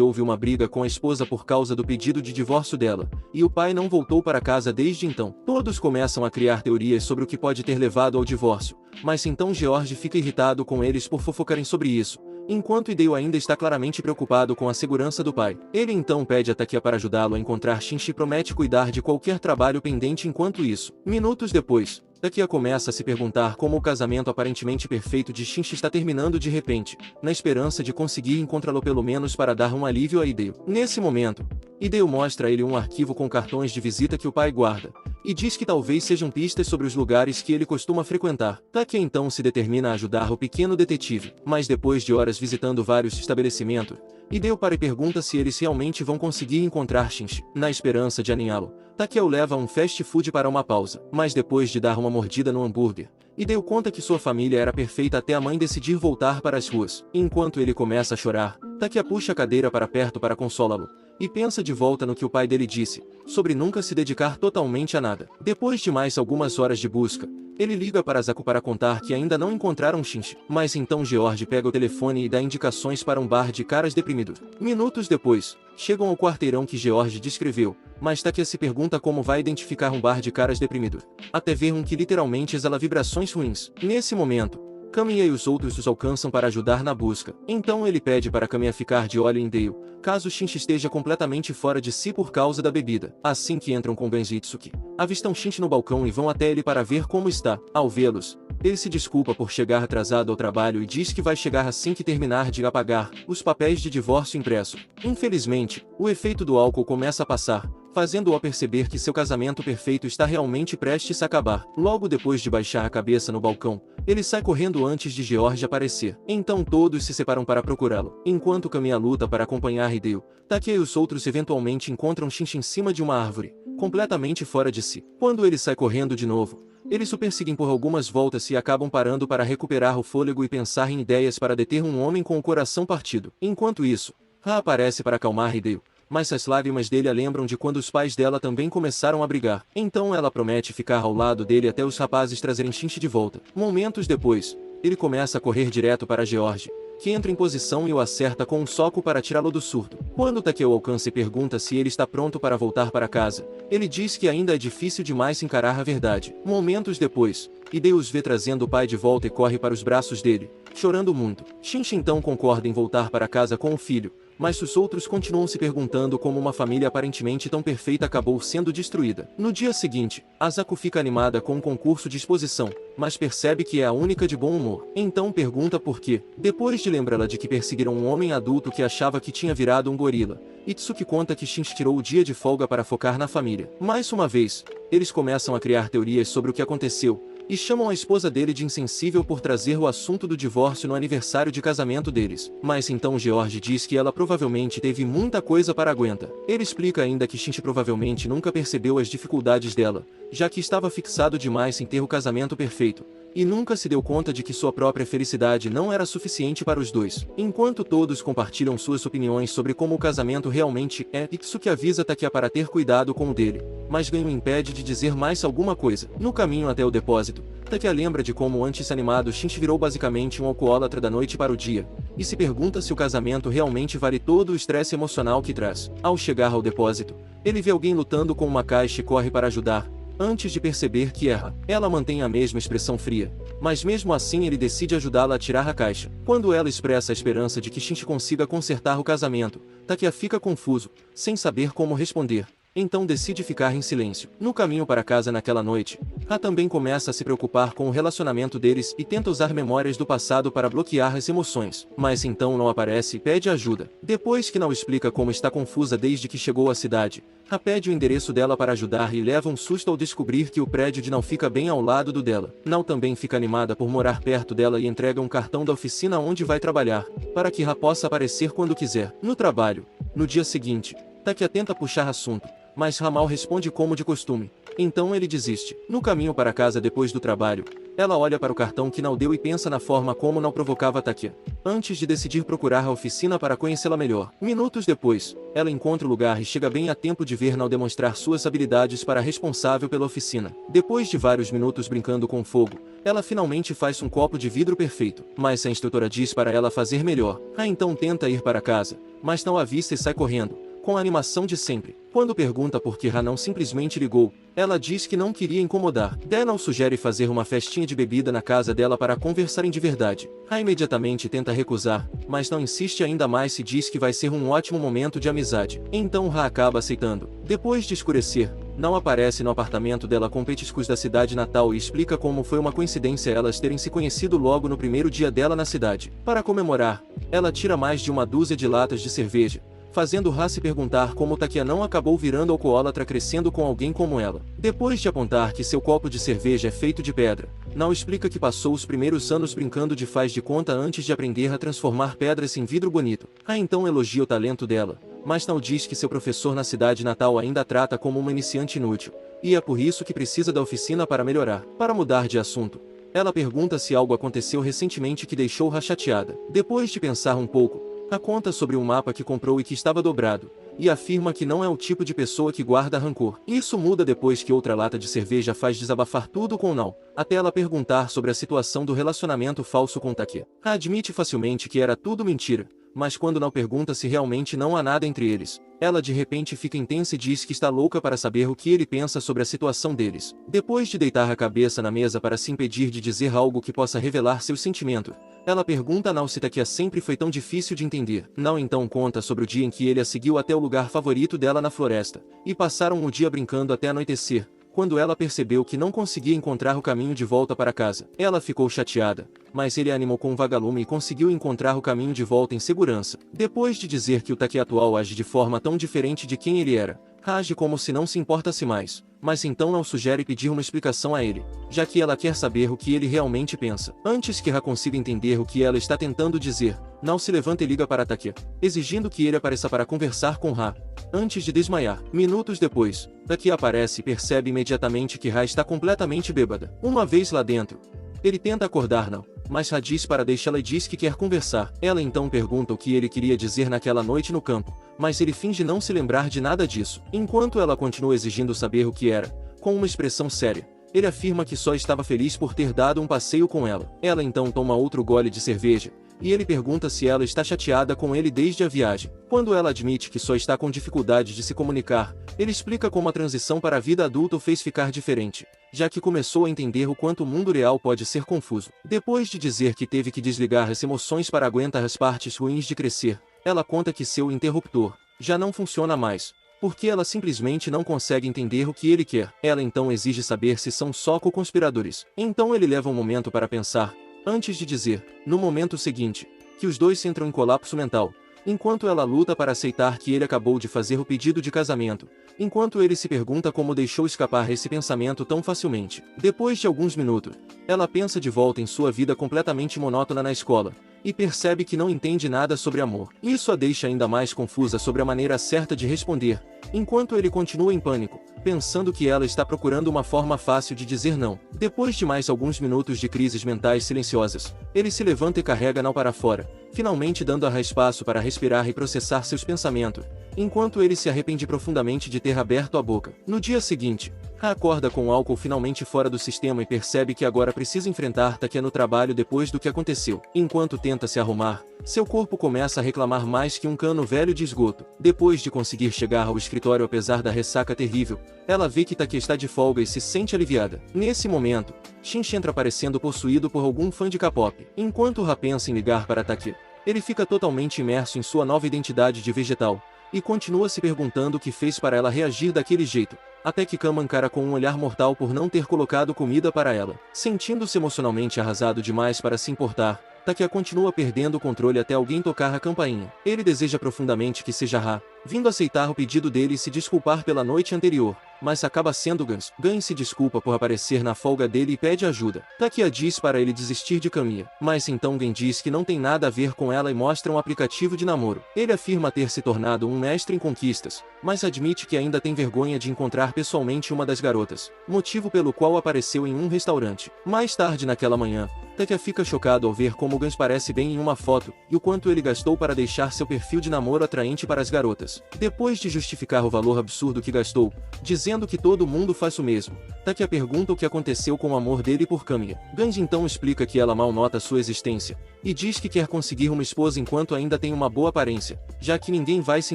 houve uma briga com a esposa por causa do pedido de divórcio dela, e o pai não voltou para casa desde então. Todos começam a criar teorias sobre o que pode ter levado ao divórcio, mas então George fica irritado com eles por fofocarem sobre isso, enquanto Hideo ainda está claramente preocupado com a segurança do pai. Ele então pede a Takia para ajudá-lo a encontrar Shinji e promete cuidar de qualquer trabalho pendente enquanto isso. Minutos depois, Takia começa a se perguntar como o casamento aparentemente perfeito de Shinji está terminando de repente, na esperança de conseguir encontrá-lo pelo menos para dar um alívio a Hideo. Nesse momento, Hideo mostra a ele um arquivo com cartões de visita que o pai guarda, e diz que talvez sejam pistas sobre os lugares que ele costuma frequentar. Takia então se determina a ajudar o pequeno detetive, mas depois de horas visitando vários estabelecimentos, Hideo para e pergunta se eles realmente vão conseguir encontrar Shinji. Na esperança de aninhá-lo, Takia o leva a um fast food para uma pausa, mas depois de dar uma mordida no hambúrguer, Hideo conta que sua família era perfeita até a mãe decidir voltar para as ruas. Enquanto ele começa a chorar, Takia puxa a cadeira para perto para consolá-lo, e pensa de volta no que o pai dele disse, sobre nunca se dedicar totalmente a nada. Depois de mais algumas horas de busca, ele liga para Zaku para contar que ainda não encontraram Shinji, mas então George pega o telefone e dá indicações para um bar de caras deprimidos. Minutos depois, chegam ao quarteirão que George descreveu, mas Takia se pergunta como vai identificar um bar de caras deprimidos, até ver um que literalmente exala vibrações ruins. Nesse momento, Kamiya e os outros os alcançam para ajudar na busca. Então ele pede para Kamiya ficar de olho em Hideo, caso Shinji esteja completamente fora de si por causa da bebida. Assim que entram com Genji e Itsuki, avistam Shinji no balcão e vão até ele para ver como está. Ao vê-los, ele se desculpa por chegar atrasado ao trabalho e diz que vai chegar assim que terminar de apagar os papéis de divórcio impresso. Infelizmente, o efeito do álcool começa a passar, fazendo-o perceber que seu casamento perfeito está realmente prestes a acabar. Logo depois de baixar a cabeça no balcão, ele sai correndo antes de George aparecer. Então todos se separam para procurá-lo. Enquanto Kamiya luta para acompanhar Hideo, Takia e os outros eventualmente encontram Shinji em cima de uma árvore, completamente fora de si. Quando ele sai correndo de novo, eles o perseguem por algumas voltas e acabam parando para recuperar o fôlego e pensar em ideias para deter um homem com o coração partido. Enquanto isso, Ra aparece para acalmar Hideo, mas as lágrimas dele a lembram de quando os pais dela também começaram a brigar. Então ela promete ficar ao lado dele até os rapazes trazerem Shinji de volta. Momentos depois, ele começa a correr direto para George, que entra em posição e o acerta com um soco para tirá-lo do surto. Quando Takia o alcança e pergunta se ele está pronto para voltar para casa, ele diz que ainda é difícil demais encarar a verdade. Momentos depois, Hideo os vê trazendo o pai de volta e corre para os braços dele, chorando muito. Shinji então concorda em voltar para casa com o filho, mas os outros continuam se perguntando como uma família aparentemente tão perfeita acabou sendo destruída. No dia seguinte, Asako fica animada com um concurso de exposição, mas percebe que é a única de bom humor. Então pergunta por quê. Depois de lembrá-la de que perseguiram um homem adulto que achava que tinha virado um gorila, Itsuki conta que Shinji tirou o dia de folga para focar na família. Mais uma vez, eles começam a criar teorias sobre o que aconteceu, e chamam a esposa dele de insensível por trazer o assunto do divórcio no aniversário de casamento deles. Mas então George diz que ela provavelmente teve muita coisa para aguentar. Ele explica ainda que Shinji provavelmente nunca percebeu as dificuldades dela, já que estava fixado demais em ter o casamento perfeito, e nunca se deu conta de que sua própria felicidade não era suficiente para os dois. Enquanto todos compartilham suas opiniões sobre como o casamento realmente é, Itsuki avisa Takia para ter cuidado com o dele, mas Ganho impede de dizer mais alguma coisa. No caminho até o depósito, Takia lembra de como antes animado Shinji virou basicamente um alcoólatra da noite para o dia, e se pergunta se o casamento realmente vale todo o estresse emocional que traz. Ao chegar ao depósito, ele vê alguém lutando com uma caixa e corre para ajudar, antes de perceber que erra. Ela mantém a mesma expressão fria, mas mesmo assim ele decide ajudá-la a tirar a caixa. Quando ela expressa a esperança de que Shinji consiga consertar o casamento, Takia fica confuso, sem saber como responder. então decide ficar em silêncio. No caminho para casa naquela noite, Ha também começa a se preocupar com o relacionamento deles e tenta usar memórias do passado para bloquear as emoções. Mas então não aparece e pede ajuda. Depois que não explica como está confusa desde que chegou à cidade, Ha pede o endereço dela para ajudar e leva um susto ao descobrir que o prédio de Nao fica bem ao lado do dela. Nao também fica animada por morar perto dela e entrega um cartão da oficina onde vai trabalhar, para que Ha possa aparecer quando quiser. No trabalho, no dia seguinte, Takia tenta puxar assunto, mas Ha mal responde como de costume. Então ele desiste. No caminho para casa depois do trabalho, ela olha para o cartão que Nao deu e pensa na forma como Nao provocava Takia, antes de decidir procurar a oficina para conhecê-la melhor. Minutos depois, ela encontra o lugar e chega bem a tempo de ver Nao demonstrar suas habilidades para a responsável pela oficina. Depois de vários minutos brincando com fogo, ela finalmente faz um copo de vidro perfeito, mas a instrutora diz para ela fazer melhor. Ha então tenta ir para casa, mas não a vista e sai correndo, com a animação de sempre. Quando pergunta por que Ha não simplesmente ligou, ela diz que não queria incomodar. Nao sugere fazer uma festinha de bebida na casa dela para conversarem de verdade. Ha imediatamente tenta recusar, mas não insiste ainda mais e diz que vai ser um ótimo momento de amizade. Então Ha acaba aceitando. Depois de escurecer, Nao aparece no apartamento dela com petiscos da cidade natal e explica como foi uma coincidência elas terem se conhecido logo no primeiro dia dela na cidade. Para comemorar, ela tira mais de uma dúzia de latas de cerveja, fazendo Ha se perguntar como Takia não acabou virando alcoólatra crescendo com alguém como ela. Depois de apontar que seu copo de cerveja é feito de pedra, Nao explica que passou os primeiros anos brincando de faz de conta antes de aprender a transformar pedras em vidro bonito. Ha então elogia o talento dela, mas Nao diz que seu professor na cidade natal ainda a trata como uma iniciante inútil, e é por isso que precisa da oficina para melhorar. Para mudar de assunto, ela pergunta se algo aconteceu recentemente que deixou Ha chateada. Depois de pensar um pouco, Ha conta sobre um mapa que comprou e que estava dobrado, e afirma que não é o tipo de pessoa que guarda rancor. Isso muda depois que outra lata de cerveja faz desabafar tudo com Nao, até ela perguntar sobre a situação do relacionamento falso com Takia. Ha admite facilmente que era tudo mentira, mas quando Nao pergunta se realmente não há nada entre eles, ela de repente fica intensa e diz que está louca para saber o que ele pensa sobre a situação deles. Depois de deitar a cabeça na mesa para se impedir de dizer algo que possa revelar seus sentimentos, ela pergunta a Nao se Takia sempre foi tão difícil de entender. Nao então conta sobre o dia em que ele a seguiu até o lugar favorito dela na floresta, e passaram o dia brincando até anoitecer, quando ela percebeu que não conseguia encontrar o caminho de volta para casa. Ela ficou chateada, mas ele a animou com um vagalume e conseguiu encontrar o caminho de volta em segurança. Depois de dizer que o Takia atual age de forma tão diferente de quem ele era, age como se não se importasse mais, mas então Nao sugere pedir uma explicação a ele, já que ela quer saber o que ele realmente pensa. Antes que Ha consiga entender o que ela está tentando dizer, Nao se levanta e liga para Takia, exigindo que ele apareça para conversar com Ha, antes de desmaiar. Minutos depois, Takia aparece e percebe imediatamente que Ha está completamente bêbada. Uma vez lá dentro, ele tenta acordar Nao, mas Ha diz para deixá-la e diz que quer conversar. Ela então pergunta o que ele queria dizer naquela noite no campo, mas ele finge não se lembrar de nada disso. Enquanto ela continua exigindo saber o que era, com uma expressão séria, ele afirma que só estava feliz por ter dado um passeio com ela. Ela então toma outro gole de cerveja, e ele pergunta se ela está chateada com ele desde a viagem. Quando ela admite que só está com dificuldade de se comunicar, ele explica como a transição para a vida adulta o fez ficar diferente, já que começou a entender o quanto o mundo real pode ser confuso. Depois de dizer que teve que desligar as emoções para aguentar as partes ruins de crescer, ela conta que seu interruptor já não funciona mais, porque ela simplesmente não consegue entender o que ele quer. Ela então exige saber se são só co-conspiradores. Então ele leva um momento para pensar, antes de dizer, no momento seguinte, que os dois entram em colapso mental, enquanto ela luta para aceitar que ele acabou de fazer o pedido de casamento, enquanto ele se pergunta como deixou escapar esse pensamento tão facilmente. Depois de alguns minutos, ela pensa de volta em sua vida completamente monótona na escola, e percebe que não entende nada sobre amor. Isso a deixa ainda mais confusa sobre a maneira certa de responder, enquanto ele continua em pânico, pensando que ela está procurando uma forma fácil de dizer não. Depois de mais alguns minutos de crises mentais silenciosas, ele se levanta e carrega Nao para fora, finalmente dando a Ha espaço para respirar e processar seus pensamentos, enquanto ele se arrepende profundamente de ter aberto a boca. No dia seguinte, Ha acorda com o álcool finalmente fora do sistema e percebe que agora precisa enfrentar Takia no trabalho depois do que aconteceu. Enquanto tenta se arrumar, seu corpo começa a reclamar mais que um cano velho de esgoto. Depois de conseguir chegar ao escritório apesar da ressaca terrível, ela vê que Takia está de folga e se sente aliviada. Nesse momento, Shinji entra parecendo possuído por algum fã de K-pop. Enquanto Ha pensa em ligar para Takia, ele fica totalmente imerso em sua nova identidade de vegetal, e continua se perguntando o que fez para ela reagir daquele jeito, até que Kama encara com um olhar mortal por não ter colocado comida para ela. Sentindo-se emocionalmente arrasado demais para se importar, Takia continua perdendo o controle até alguém tocar a campainha. Ele deseja profundamente que seja Ra, vindo aceitar o pedido dele e se desculpar pela noite anterior, mas acaba sendo Gans. Gans se desculpa por aparecer na folga dele e pede ajuda. Takia diz para ele desistir de Kamiya, mas então Gen diz que não tem nada a ver com ela e mostra um aplicativo de namoro. Ele afirma ter se tornado um mestre em conquistas, mas admite que ainda tem vergonha de encontrar pessoalmente uma das garotas, motivo pelo qual apareceu em um restaurante. Mais tarde naquela manhã, Takia fica chocado ao ver como Gans parece bem em uma foto, e o quanto ele gastou para deixar seu perfil de namoro atraente para as garotas. Depois de justificar o valor absurdo que gastou, dizendo que todo mundo faz o mesmo, Takia pergunta o que aconteceu com o amor dele por Kamiya. Gans então explica que ela mal nota sua existência, e diz que quer conseguir uma esposa enquanto ainda tem uma boa aparência, já que ninguém vai se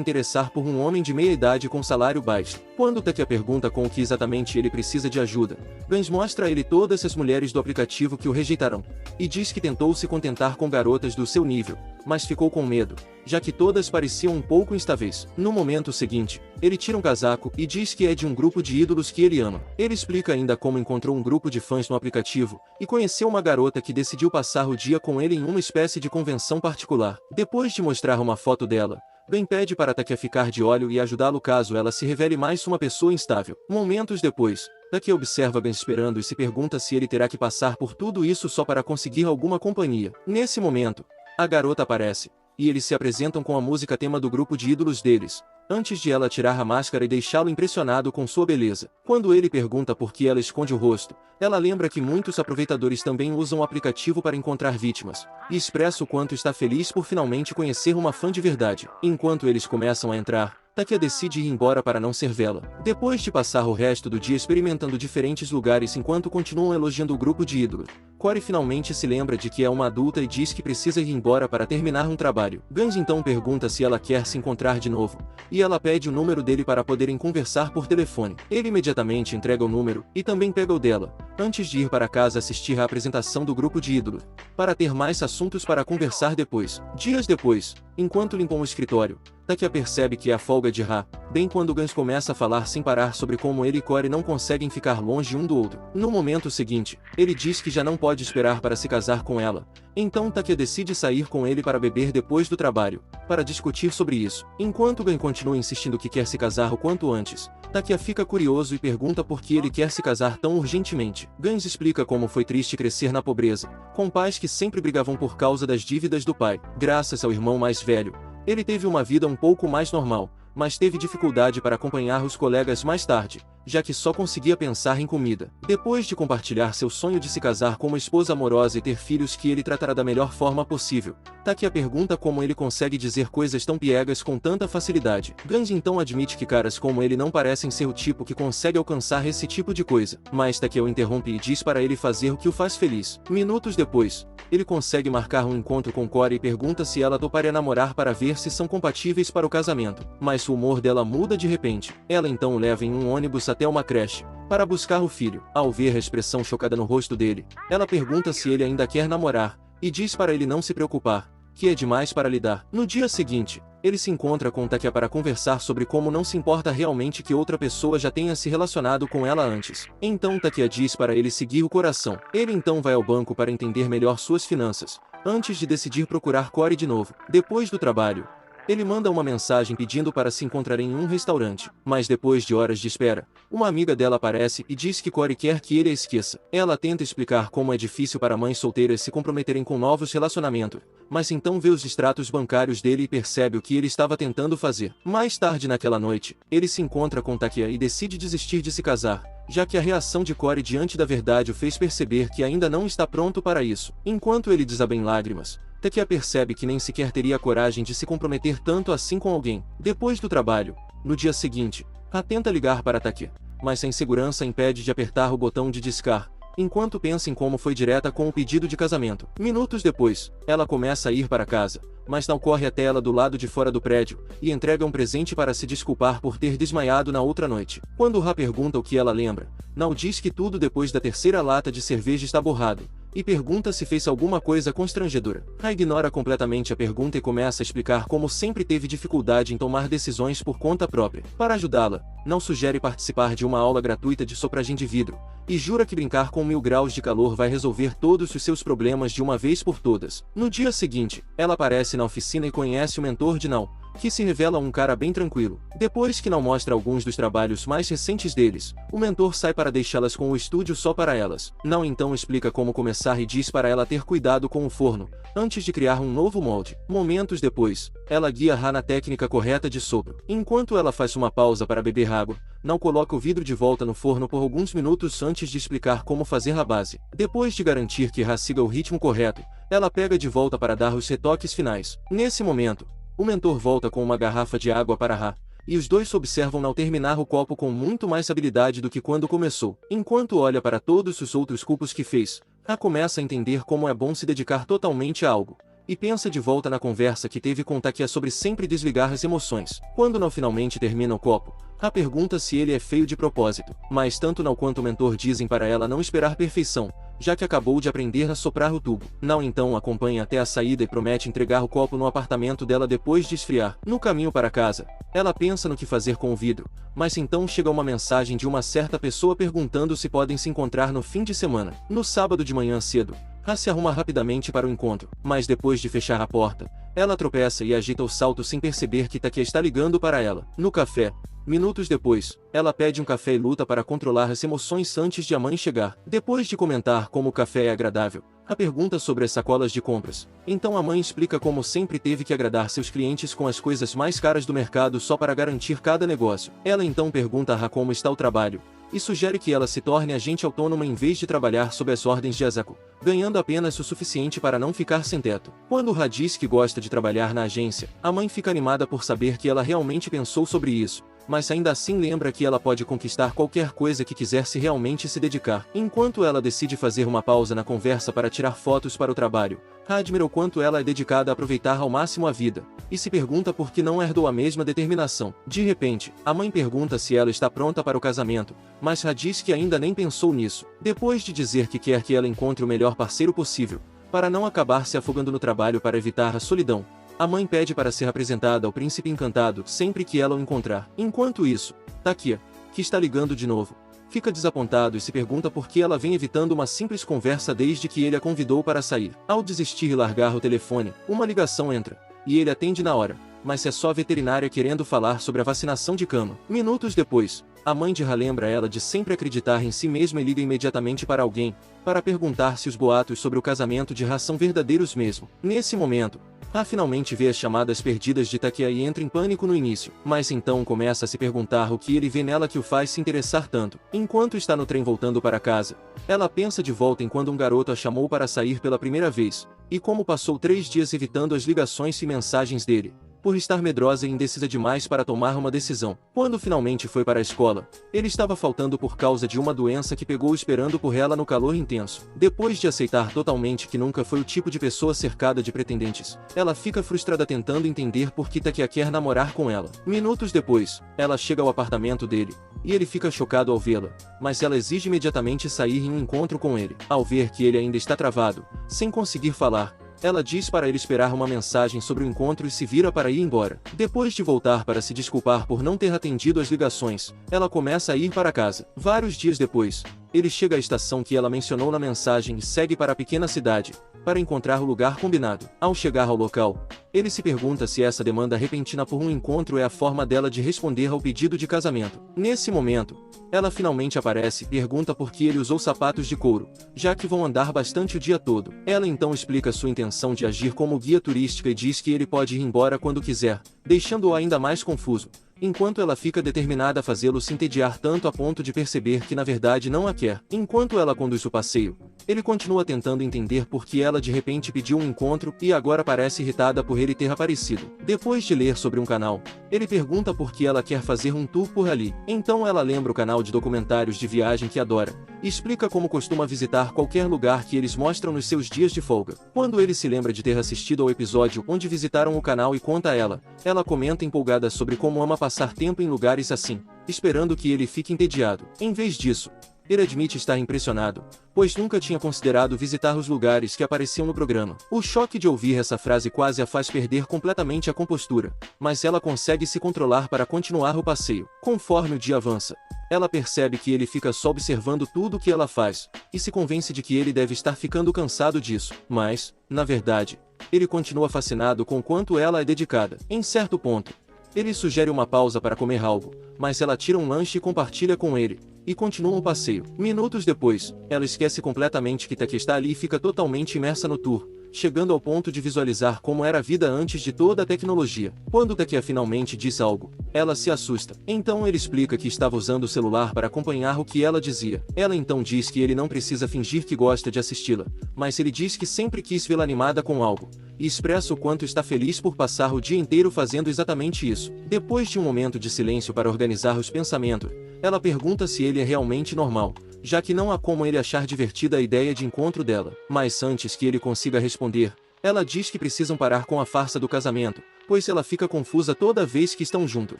interessar por um homem de meia idade com salário baixo. Quando Takia pergunta com o que exatamente ele precisa de ajuda, Gans mostra a ele todas as mulheres do aplicativo que o rejeitarão, e diz que tentou se contentar com garotas do seu nível, mas ficou com medo, já que todas pareciam um pouco instáveis. No momento seguinte, ele tira um casaco e diz que é de um grupo de ídolos que ele ama. Ele explica ainda como encontrou um grupo de fãs no aplicativo, e conheceu uma garota que decidiu passar o dia com ele em uma espécie de convenção particular. Depois de mostrar uma foto dela, Ben pede para Takia ficar de olho e ajudá-lo caso ela se revele mais uma pessoa instável. Momentos depois, Takia observa Ben esperando e se pergunta se ele terá que passar por tudo isso só para conseguir alguma companhia. Nesse momento, a garota aparece, e eles se apresentam com a música tema do grupo de ídolos deles, antes de ela tirar a máscara e deixá-lo impressionado com sua beleza. Quando ele pergunta por que ela esconde o rosto, ela lembra que muitos aproveitadores também usam o aplicativo para encontrar vítimas, e expressa o quanto está feliz por finalmente conhecer uma fã de verdade. Enquanto eles começam a entrar, Takia decide ir embora para não ser vela. Depois de passar o resto do dia experimentando diferentes lugares enquanto continuam elogiando o grupo de ídolos, Corey finalmente se lembra de que é uma adulta e diz que precisa ir embora para terminar um trabalho. Gans então pergunta se ela quer se encontrar de novo, e ela pede o número dele para poderem conversar por telefone. Ele imediatamente entrega o número, e também pega o dela, antes de ir para casa assistir à apresentação do grupo de ídolos, para ter mais assuntos para conversar depois. Dias depois, enquanto limpam o escritório, Takia percebe que é a folga de Ra, bem quando Gans começa a falar sem parar sobre como ele e Corey não conseguem ficar longe um do outro. No momento seguinte, ele diz que já não pode esperar para se casar com ela, então Takia decide sair com ele para beber depois do trabalho, para discutir sobre isso. Enquanto Gan continua insistindo que quer se casar o quanto antes, Takia fica curioso e pergunta por que ele quer se casar tão urgentemente. Gans explica como foi triste crescer na pobreza, com pais que sempre brigavam por causa das dívidas do pai. Graças ao irmão mais velho, ele teve uma vida um pouco mais normal, mas teve dificuldade para acompanhar os colegas mais tarde, já que só conseguia pensar em comida. Depois de compartilhar seu sonho de se casar com uma esposa amorosa e ter filhos que ele tratará da melhor forma possível, Takia pergunta como ele consegue dizer coisas tão piegas com tanta facilidade. Gans então admite que caras como ele não parecem ser o tipo que consegue alcançar esse tipo de coisa, mas Takia o interrompe e diz para ele fazer o que o faz feliz. Minutos depois, ele consegue marcar um encontro com Corey e pergunta se ela toparia namorar para ver se são compatíveis para o casamento, mas o humor dela muda de repente. Ela então o leva em um ônibus até uma creche, para buscar o filho. Ao ver a expressão chocada no rosto dele, ela pergunta se ele ainda quer namorar, e diz para ele não se preocupar, que é demais para lidar. No dia seguinte, ele se encontra com Takia para conversar sobre como não se importa realmente que outra pessoa já tenha se relacionado com ela antes. Então Takia diz para ele seguir o coração. Ele então vai ao banco para entender melhor suas finanças, antes de decidir procurar Corey de novo. Depois do trabalho, ele manda uma mensagem pedindo para se encontrarem em um restaurante, mas depois de horas de espera, uma amiga dela aparece e diz que Corey quer que ele a esqueça. Ela tenta explicar como é difícil para mães solteiras se comprometerem com novos relacionamentos, mas então vê os extratos bancários dele e percebe o que ele estava tentando fazer. Mais tarde naquela noite, ele se encontra com Takia e decide desistir de se casar, já que a reação de Corey diante da verdade o fez perceber que ainda não está pronto para isso. Enquanto ele desaba em lágrimas, Takia percebe que nem sequer teria a coragem de se comprometer tanto assim com alguém. Depois do trabalho, no dia seguinte, Ra tenta ligar para Takia, mas sem segurança impede de apertar o botão de discar, enquanto pensa em como foi direta com o pedido de casamento. Minutos depois, ela começa a ir para casa, mas não corre até ela do lado de fora do prédio, e entrega um presente para se desculpar por ter desmaiado na outra noite. Quando Ra pergunta o que ela lembra, Nao diz que tudo depois da terceira lata de cerveja está borrado, e pergunta se fez alguma coisa constrangedora. Ha ignora completamente a pergunta e começa a explicar como sempre teve dificuldade em tomar decisões por conta própria. Para ajudá-la, não sugere participar de uma aula gratuita de sopragem de vidro, e jura que brincar com 1000 graus de calor vai resolver todos os seus problemas de uma vez por todas. No dia seguinte, ela aparece na oficina e conhece o mentor de Nao, que se revela um cara bem tranquilo. Depois que Nao mostra alguns dos trabalhos mais recentes deles, o mentor sai para deixá-las com o estúdio só para elas. Nao então explica como começar e diz para ela ter cuidado com o forno, antes de criar um novo molde. Momentos depois, ela guia Ha na técnica correta de sopro. Enquanto ela faz uma pausa para beber água, Nao coloca o vidro de volta no forno por alguns minutos antes de explicar como fazer a base. Depois de garantir que Ha siga o ritmo correto, ela pega de volta para dar os retoques finais. Nesse momento, o mentor volta com uma garrafa de água para Ha, e os dois observam Nao terminar o copo com muito mais habilidade do que quando começou. Enquanto olha para todos os outros copos que fez, Ha começa a entender como é bom se dedicar totalmente a algo, e pensa de volta na conversa que teve com Takia sobre sempre desligar as emoções. Quando Nao finalmente termina o copo, Ha pergunta se ele é feio de propósito, mas tanto Nao quanto o mentor dizem para ela não esperar perfeição, já que acabou de aprender a soprar o tubo. Nao então acompanha até a saída e promete entregar o copo no apartamento dela depois de esfriar. No caminho para casa, ela pensa no que fazer com o vidro, mas então chega uma mensagem de uma certa pessoa perguntando se podem se encontrar no fim de semana. No sábado de manhã cedo, Ha se arruma rapidamente para o encontro, mas depois de fechar a porta, ela tropeça e agita o salto sem perceber que Takia está ligando para ela. No café, minutos depois, ela pede um café e luta para controlar as emoções antes de a mãe chegar. Depois de comentar como o café é agradável, Ha pergunta sobre as sacolas de compras. Então a mãe explica como sempre teve que agradar seus clientes com as coisas mais caras do mercado só para garantir cada negócio. Ela então pergunta a Ha como está o trabalho, e sugere que ela se torne agente autônoma em vez de trabalhar sob as ordens de Asako, ganhando apenas o suficiente para não ficar sem teto. Quando Ha diz que gosta de trabalhar na agência, a mãe fica animada por saber que ela realmente pensou sobre isso, mas ainda assim lembra que ela pode conquistar qualquer coisa que quiser se realmente se dedicar. Enquanto ela decide fazer uma pausa na conversa para tirar fotos para o trabalho, Ha admira o quanto ela é dedicada a aproveitar ao máximo a vida, e se pergunta por que não herdou a mesma determinação. De repente, a mãe pergunta se ela está pronta para o casamento, mas Ha diz que ainda nem pensou nisso. Depois de dizer que quer que ela encontre o melhor parceiro possível, para não acabar se afogando no trabalho para evitar a solidão, a mãe pede para ser apresentada ao príncipe encantado sempre que ela o encontrar. Enquanto isso, Takia, que está ligando de novo, fica desapontado e se pergunta por que ela vem evitando uma simples conversa desde que ele a convidou para sair. Ao desistir e largar o telefone, uma ligação entra, e ele atende na hora, mas é só a veterinária querendo falar sobre a vacinação de cama. Minutos depois, a mãe de Ha lembra ela de sempre acreditar em si mesma e liga imediatamente para alguém, para perguntar se os boatos sobre o casamento de Ha são verdadeiros mesmo. Nesse momento, Ha finalmente vê as chamadas perdidas de Takia e entra em pânico no início, mas então começa a se perguntar o que ele vê nela que o faz se interessar tanto. Enquanto está no trem voltando para casa, ela pensa de volta em quando um garoto a chamou para sair pela primeira vez, e como passou 3 dias evitando as ligações e mensagens dele, por estar medrosa e indecisa demais para tomar uma decisão. Quando finalmente foi para a escola, ele estava faltando por causa de uma doença que pegou esperando por ela no calor intenso. Depois de aceitar totalmente que nunca foi o tipo de pessoa cercada de pretendentes, ela fica frustrada tentando entender por que Takia quer namorar com ela. Minutos depois, ela chega ao apartamento dele, e ele fica chocado ao vê-la, mas ela exige imediatamente sair em um encontro com ele. Ao ver que ele ainda está travado, sem conseguir falar, ela diz para ele esperar uma mensagem sobre o encontro e se vira para ir embora. Depois de voltar para se desculpar por não ter atendido as ligações, ela começa a ir para casa. Vários dias depois, ele chega à estação que ela mencionou na mensagem e segue para a pequena cidade, para encontrar o lugar combinado. Ao chegar ao local, ele se pergunta se essa demanda repentina por um encontro é a forma dela de responder ao pedido de casamento. Nesse momento, ela finalmente aparece e pergunta por que ele usou sapatos de couro, já que vão andar bastante o dia todo. Ela então explica sua intenção de agir como guia turística e diz que ele pode ir embora quando quiser, deixando-o ainda mais confuso, enquanto ela fica determinada a fazê-lo se entediar tanto a ponto de perceber que na verdade não a quer. Enquanto ela conduz o passeio, ele continua tentando entender por que ela de repente pediu um encontro e agora parece irritada por ele ter aparecido. Depois de ler sobre um canal, ele pergunta por que ela quer fazer um tour por ali. Então ela lembra o canal de documentários de viagem que adora, e explica como costuma visitar qualquer lugar que eles mostram nos seus dias de folga. Quando ele se lembra de ter assistido ao episódio onde visitaram o canal e conta a ela comenta empolgada sobre como ama passar tempo em lugares assim, esperando que ele fique entediado. Em vez disso, Ele admite estar impressionado, pois nunca tinha considerado visitar os lugares que apareciam no programa. O choque de ouvir essa frase quase a faz perder completamente a compostura, mas ela consegue se controlar para continuar o passeio. Conforme o dia avança, ela percebe que ele fica só observando tudo o que ela faz, e se convence de que ele deve estar ficando cansado disso. Mas, na verdade, ele continua fascinado com quanto ela é dedicada. Em certo ponto, ele sugere uma pausa para comer algo, mas ela tira um lanche e compartilha com ele, e continua o passeio. Minutos depois, ela esquece completamente que Taki está ali e fica totalmente imersa no tour, chegando ao ponto de visualizar como era a vida antes de toda a tecnologia. Quando Taki finalmente diz algo, ela se assusta. Então ele explica que estava usando o celular para acompanhar o que ela dizia. Ela então diz que ele não precisa fingir que gosta de assisti-la, mas ele diz que sempre quis vê-la animada com algo, e expressa o quanto está feliz por passar o dia inteiro fazendo exatamente isso. Depois de um momento de silêncio para organizar os pensamentos, ela pergunta se ele é realmente normal, já que não há como ele achar divertida a ideia de encontro dela. Mas antes que ele consiga responder, ela diz que precisam parar com a farsa do casamento, pois ela fica confusa toda vez que estão juntos.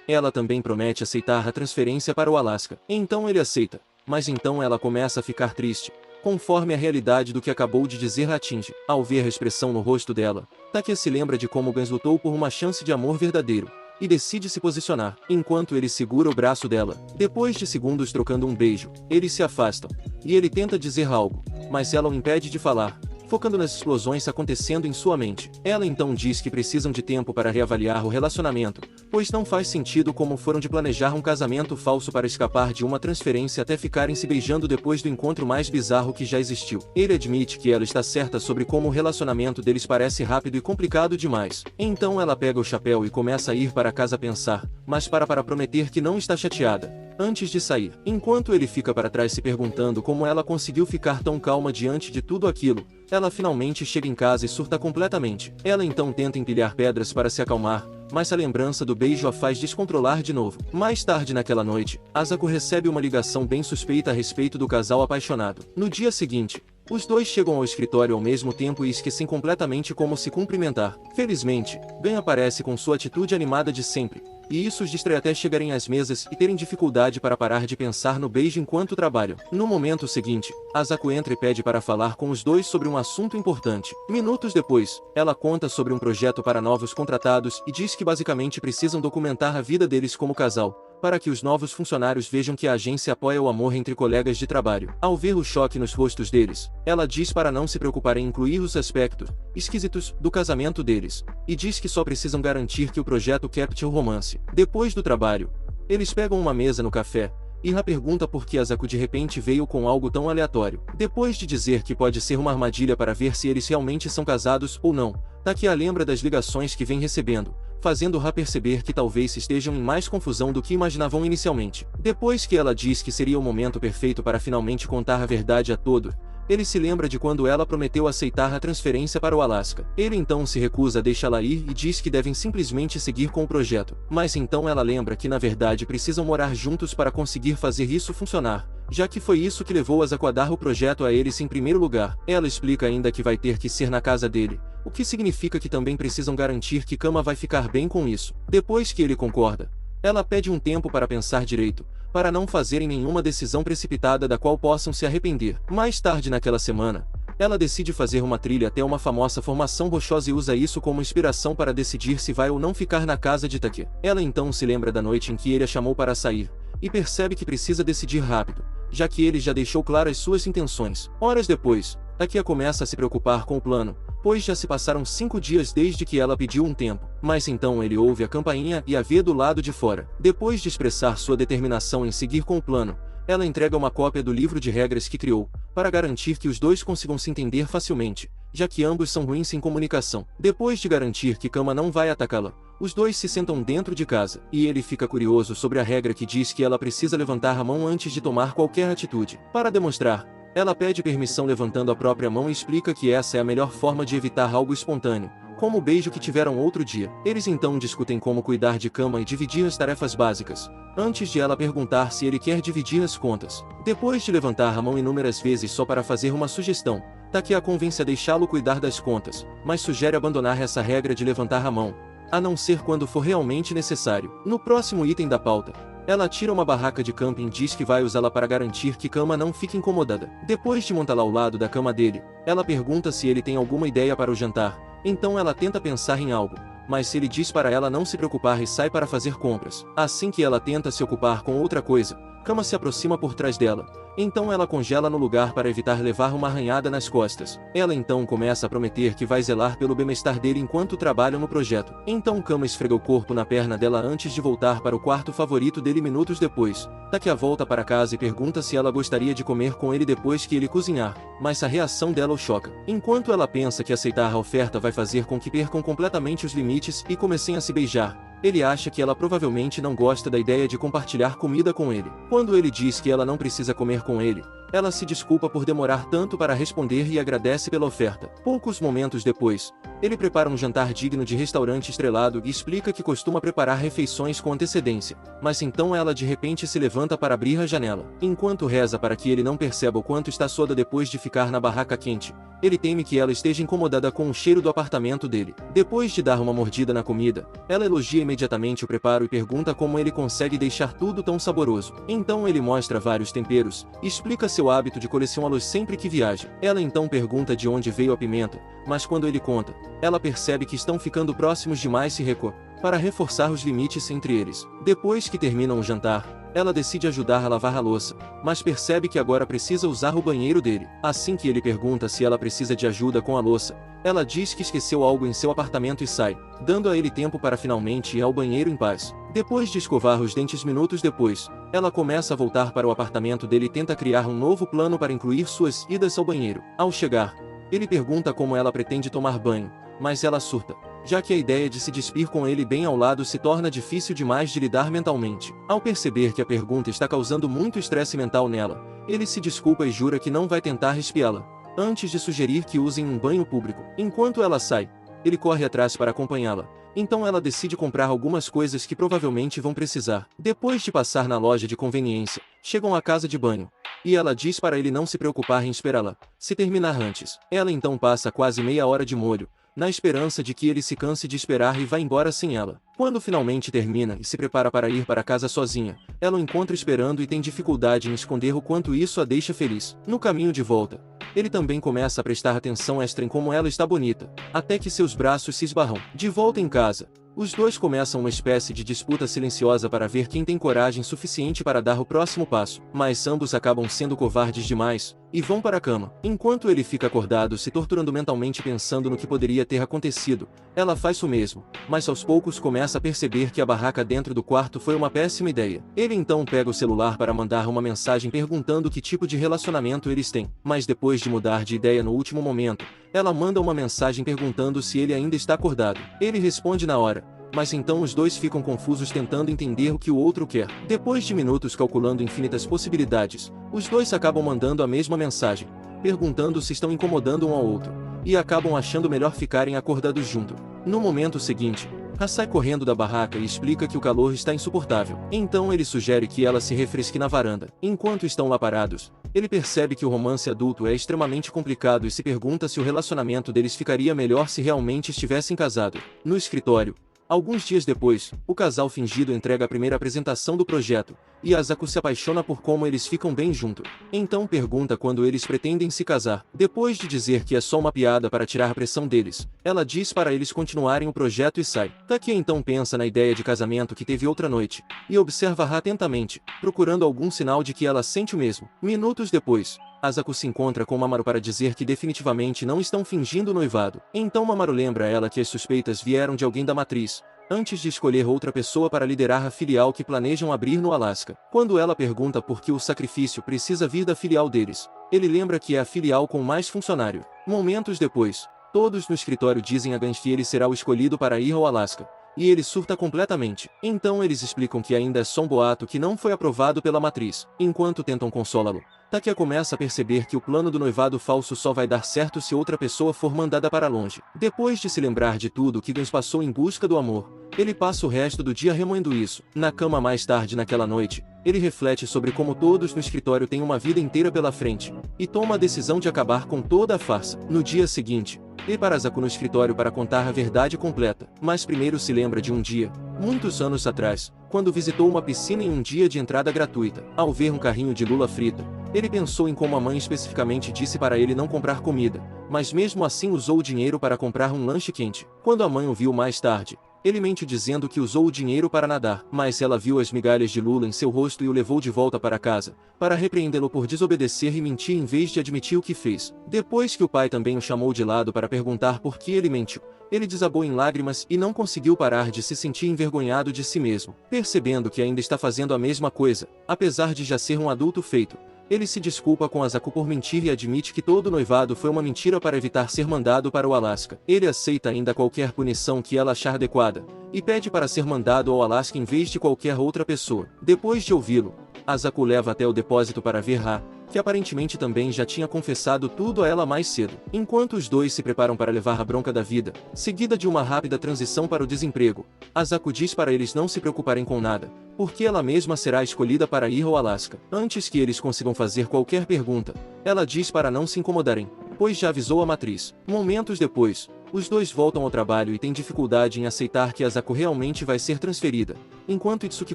Ela também promete aceitar a transferência para o Alasca. Então ele aceita, mas então ela começa a ficar triste, conforme a realidade do que acabou de dizer a atinge. Ao ver a expressão no rosto dela, Taki se lembra de como Gans lutou por uma chance de amor verdadeiro, e decide se posicionar, enquanto ele segura o braço dela. Depois de segundos trocando um beijo, eles se afastam, e ele tenta dizer algo, mas ela o impede de falar, focando nas explosões acontecendo em sua mente. Ela então diz que precisam de tempo para reavaliar o relacionamento, pois não faz sentido como foram de planejar um casamento falso para escapar de uma transferência até ficarem se beijando depois do encontro mais bizarro que já existiu. Ele admite que ela está certa sobre como o relacionamento deles parece rápido e complicado demais. Então ela pega o chapéu e começa a ir para casa pensar, mas para prometer que não está chateada, antes de sair. Enquanto ele fica para trás se perguntando como ela conseguiu ficar tão calma diante de tudo aquilo, ela finalmente chega em casa e surta completamente. Ela então tenta empilhar pedras para se acalmar, mas a lembrança do beijo a faz descontrolar de novo. Mais tarde naquela noite, Asako recebe uma ligação bem suspeita a respeito do casal apaixonado. No dia seguinte, os dois chegam ao escritório ao mesmo tempo e esquecem completamente como se cumprimentar. Felizmente, Ben aparece com sua atitude animada de sempre, e isso os distrai até chegarem às mesas e terem dificuldade para parar de pensar no beijo enquanto trabalham. No momento seguinte, Asako entra e pede para falar com os dois sobre um assunto importante. Minutos depois, ela conta sobre um projeto para novos contratados e diz que basicamente precisam documentar a vida deles como casal, para que os novos funcionários vejam que a agência apoia o amor entre colegas de trabalho. Ao ver o choque nos rostos deles, ela diz para não se preocupar em incluir os aspectos esquisitos do casamento deles, e diz que só precisam garantir que o projeto capture o romance. Depois do trabalho, eles pegam uma mesa no café, e Ra pergunta por que Asako de repente veio com algo tão aleatório. Depois de dizer que pode ser uma armadilha para ver se eles realmente são casados ou não, Taki a lembra das ligações que vem recebendo, fazendo Ra perceber que talvez estejam em mais confusão do que imaginavam inicialmente. Depois que ela diz que seria o momento perfeito para finalmente contar a verdade a todos, ele se lembra de quando ela prometeu aceitar a transferência para o Alasca. Ele então se recusa a deixá-la ir e diz que devem simplesmente seguir com o projeto. Mas então ela lembra que na verdade precisam morar juntos para conseguir fazer isso funcionar, já que foi isso que levou Asako a dar o projeto a eles em primeiro lugar. Ela explica ainda que vai ter que ser na casa dele, o que significa que também precisam garantir que Kama vai ficar bem com isso. Depois que ele concorda, ela pede um tempo para pensar direito, para não fazerem nenhuma decisão precipitada da qual possam se arrepender. Mais tarde naquela semana, ela decide fazer uma trilha até uma famosa formação rochosa e usa isso como inspiração para decidir se vai ou não ficar na casa de Taki. Ela então se lembra da noite em que ele a chamou para sair, e percebe que precisa decidir rápido, já que ele já deixou claras suas intenções. Horas depois, Taki começa a se preocupar com o plano, pois já se passaram 5 dias desde que ela pediu um tempo. Mas então ele ouve a campainha e a vê do lado de fora. Depois de expressar sua determinação em seguir com o plano, ela entrega uma cópia do livro de regras que criou, para garantir que os dois consigam se entender facilmente, já que ambos são ruins em comunicação. Depois de garantir que Kama não vai atacá-la, os dois se sentam dentro de casa, e ele fica curioso sobre a regra que diz que ela precisa levantar a mão antes de tomar qualquer atitude. Para demonstrar, ela pede permissão levantando a própria mão e explica que essa é a melhor forma de evitar algo espontâneo, como o beijo que tiveram outro dia. Eles então discutem como cuidar de Kama e dividir as tarefas básicas, antes de ela perguntar se ele quer dividir as contas. Depois de levantar a mão inúmeras vezes só para fazer uma sugestão, Taki a convence a deixá-lo cuidar das contas, mas sugere abandonar essa regra de levantar a mão, a não ser quando for realmente necessário. No próximo item da pauta, Ela tira uma barraca de camping e diz que vai usá-la para garantir que Kama não fique incomodada. Depois de montá-la ao lado da cama dele, ela pergunta se ele tem alguma ideia para o jantar. Então ela tenta pensar em algo, mas ele diz para ela não se preocupar e sai para fazer compras. Assim que ela tenta se ocupar com outra coisa, Kama se aproxima por trás dela. Então ela congela no lugar para evitar levar uma arranhada nas costas. Ela então começa a prometer que vai zelar pelo bem-estar dele enquanto trabalham no projeto. Então Kama esfrega o corpo na perna dela antes de voltar para o quarto favorito dele minutos depois. Taki volta para casa e pergunta se ela gostaria de comer com ele depois que ele cozinhar, mas a reação dela o choca. Enquanto ela pensa que aceitar a oferta vai fazer com que percam completamente os limites e comecem a se beijar, ele acha que ela provavelmente não gosta da ideia de compartilhar comida com ele. Quando ele diz que ela não precisa comer com ele, ela se desculpa por demorar tanto para responder e agradece pela oferta. Poucos momentos depois, ele prepara um jantar digno de restaurante estrelado e explica que costuma preparar refeições com antecedência. Mas então ela de repente se levanta para abrir a janela. Enquanto reza para que ele não perceba o quanto está soda depois de ficar na barraca quente, ele teme que ela esteja incomodada com o cheiro do apartamento dele. Depois de dar uma mordida na comida, ela elogia imediatamente o preparo e pergunta como ele consegue deixar tudo tão saboroso. Então ele mostra vários temperos e explica seu hábito de colecioná-los sempre que viaja. Ela então pergunta de onde veio a pimenta, mas quando ele conta, ela percebe que estão ficando próximos demais e recua para reforçar os limites entre eles. Depois que terminam o jantar, ela decide ajudar a lavar a louça, mas percebe que agora precisa usar o banheiro dele. Assim que ele pergunta se ela precisa de ajuda com a louça, ela diz que esqueceu algo em seu apartamento e sai, dando a ele tempo para finalmente ir ao banheiro em paz. Depois de escovar os dentes minutos depois, ela começa a voltar para o apartamento dele e tenta criar um novo plano para incluir suas idas ao banheiro. Ao chegar, ele pergunta como ela pretende tomar banho, mas ela surta, já que a ideia de se despir com ele bem ao lado se torna difícil demais de lidar mentalmente. Ao perceber que a pergunta está causando muito estresse mental nela, ele se desculpa e jura que não vai tentar espiá-la, antes de sugerir que usem um banho público. Enquanto ela sai, ele corre atrás para acompanhá-la. Então ela decide comprar algumas coisas que provavelmente vão precisar. Depois de passar na loja de conveniência, chegam à casa de banho, e ela diz para ele não se preocupar em esperá-la, se terminar antes. Ela então passa quase meia hora de molho, na esperança de que ele se canse de esperar e vá embora sem ela. Quando finalmente termina e se prepara para ir para casa sozinha, ela o encontra esperando e tem dificuldade em esconder o quanto isso a deixa feliz. No caminho de volta, ele também começa a prestar atenção extra em como ela está bonita, até que seus braços se esbarram. De volta em casa, os dois começam uma espécie de disputa silenciosa para ver quem tem coragem suficiente para dar o próximo passo, mas ambos acabam sendo covardes demais, e vão para a cama. Enquanto ele fica acordado se torturando mentalmente pensando no que poderia ter acontecido, ela faz o mesmo, mas aos poucos começa a perceber que a barraca dentro do quarto foi uma péssima ideia. Ele então pega o celular para mandar uma mensagem perguntando que tipo de relacionamento eles têm, mas depois de mudar de ideia no último momento, ela manda uma mensagem perguntando se ele ainda está acordado. Ele responde na hora, mas então os dois ficam confusos tentando entender o que o outro quer. Depois de minutos calculando infinitas possibilidades, os dois acabam mandando a mesma mensagem, perguntando se estão incomodando um ao outro, e acabam achando melhor ficarem acordados junto. No momento seguinte, Ha sai correndo da barraca e explica que o calor está insuportável. Então ele sugere que ela se refresque na varanda. Enquanto estão lá parados, ele percebe que o romance adulto é extremamente complicado e se pergunta se o relacionamento deles ficaria melhor se realmente estivessem casados. No escritório, alguns dias depois, o casal fingido entrega a primeira apresentação do projeto, e Asako se apaixona por como eles ficam bem juntos. Então pergunta quando eles pretendem se casar. Depois de dizer que é só uma piada para tirar a pressão deles, ela diz para eles continuarem o projeto e sai. Taki então pensa na ideia de casamento que teve outra noite, e observa Ha atentamente, procurando algum sinal de que ela sente o mesmo. Minutos depois, Asako se encontra com Mamoru para dizer que definitivamente não estão fingindo o noivado. Então Mamoru lembra a ela que as suspeitas vieram de alguém da matriz, antes de escolher outra pessoa para liderar a filial que planejam abrir no Alasca. Quando ela pergunta por que o sacrifício precisa vir da filial deles, ele lembra que é a filial com mais funcionário. Momentos depois, todos no escritório dizem a Gans que ele será o escolhido para ir ao Alasca, e ele surta completamente. Então eles explicam que ainda é só um boato que não foi aprovado pela matriz. Enquanto tentam consolá-lo, Takia começa a perceber que o plano do noivado falso só vai dar certo se outra pessoa for mandada para longe. Depois de se lembrar de tudo que Gans passou em busca do amor, ele passa o resto do dia remoendo isso. Na cama mais tarde naquela noite, ele reflete sobre como todos no escritório têm uma vida inteira pela frente, e toma a decisão de acabar com toda a farsa. No dia seguinte, e para Asako no escritório para contar a verdade completa. Mas primeiro se lembra de um dia, muitos anos atrás, quando visitou uma piscina em um dia de entrada gratuita. Ao ver um carrinho de lula frita, ele pensou em como a mãe especificamente disse para ele não comprar comida, mas mesmo assim usou o dinheiro para comprar um lanche quente. Quando a mãe o viu mais tarde, ele mente dizendo que usou o dinheiro para nadar, mas ela viu as migalhas de lula em seu rosto e o levou de volta para casa, para repreendê-lo por desobedecer e mentir em vez de admitir o que fez. Depois que o pai também o chamou de lado para perguntar por que ele mentiu, ele desabou em lágrimas e não conseguiu parar de se sentir envergonhado de si mesmo. Percebendo que ainda está fazendo a mesma coisa, apesar de já ser um adulto feito, ele se desculpa com Asako por mentir e admite que todo o noivado foi uma mentira para evitar ser mandado para o Alasca. Ele aceita ainda qualquer punição que ela achar adequada, e pede para ser mandado ao Alasca em vez de qualquer outra pessoa. Depois de ouvi-lo, Asako leva até o depósito para ver Ha, que aparentemente também já tinha confessado tudo a ela mais cedo. Enquanto os dois se preparam para levar a bronca da vida, seguida de uma rápida transição para o desemprego, Asako diz para eles não se preocuparem com nada, porque ela mesma será escolhida para ir ao Alasca. Antes que eles consigam fazer qualquer pergunta, ela diz para não se incomodarem, pois já avisou a matriz. Momentos depois, os dois voltam ao trabalho e têm dificuldade em aceitar que Asako realmente vai ser transferida, enquanto Itsuki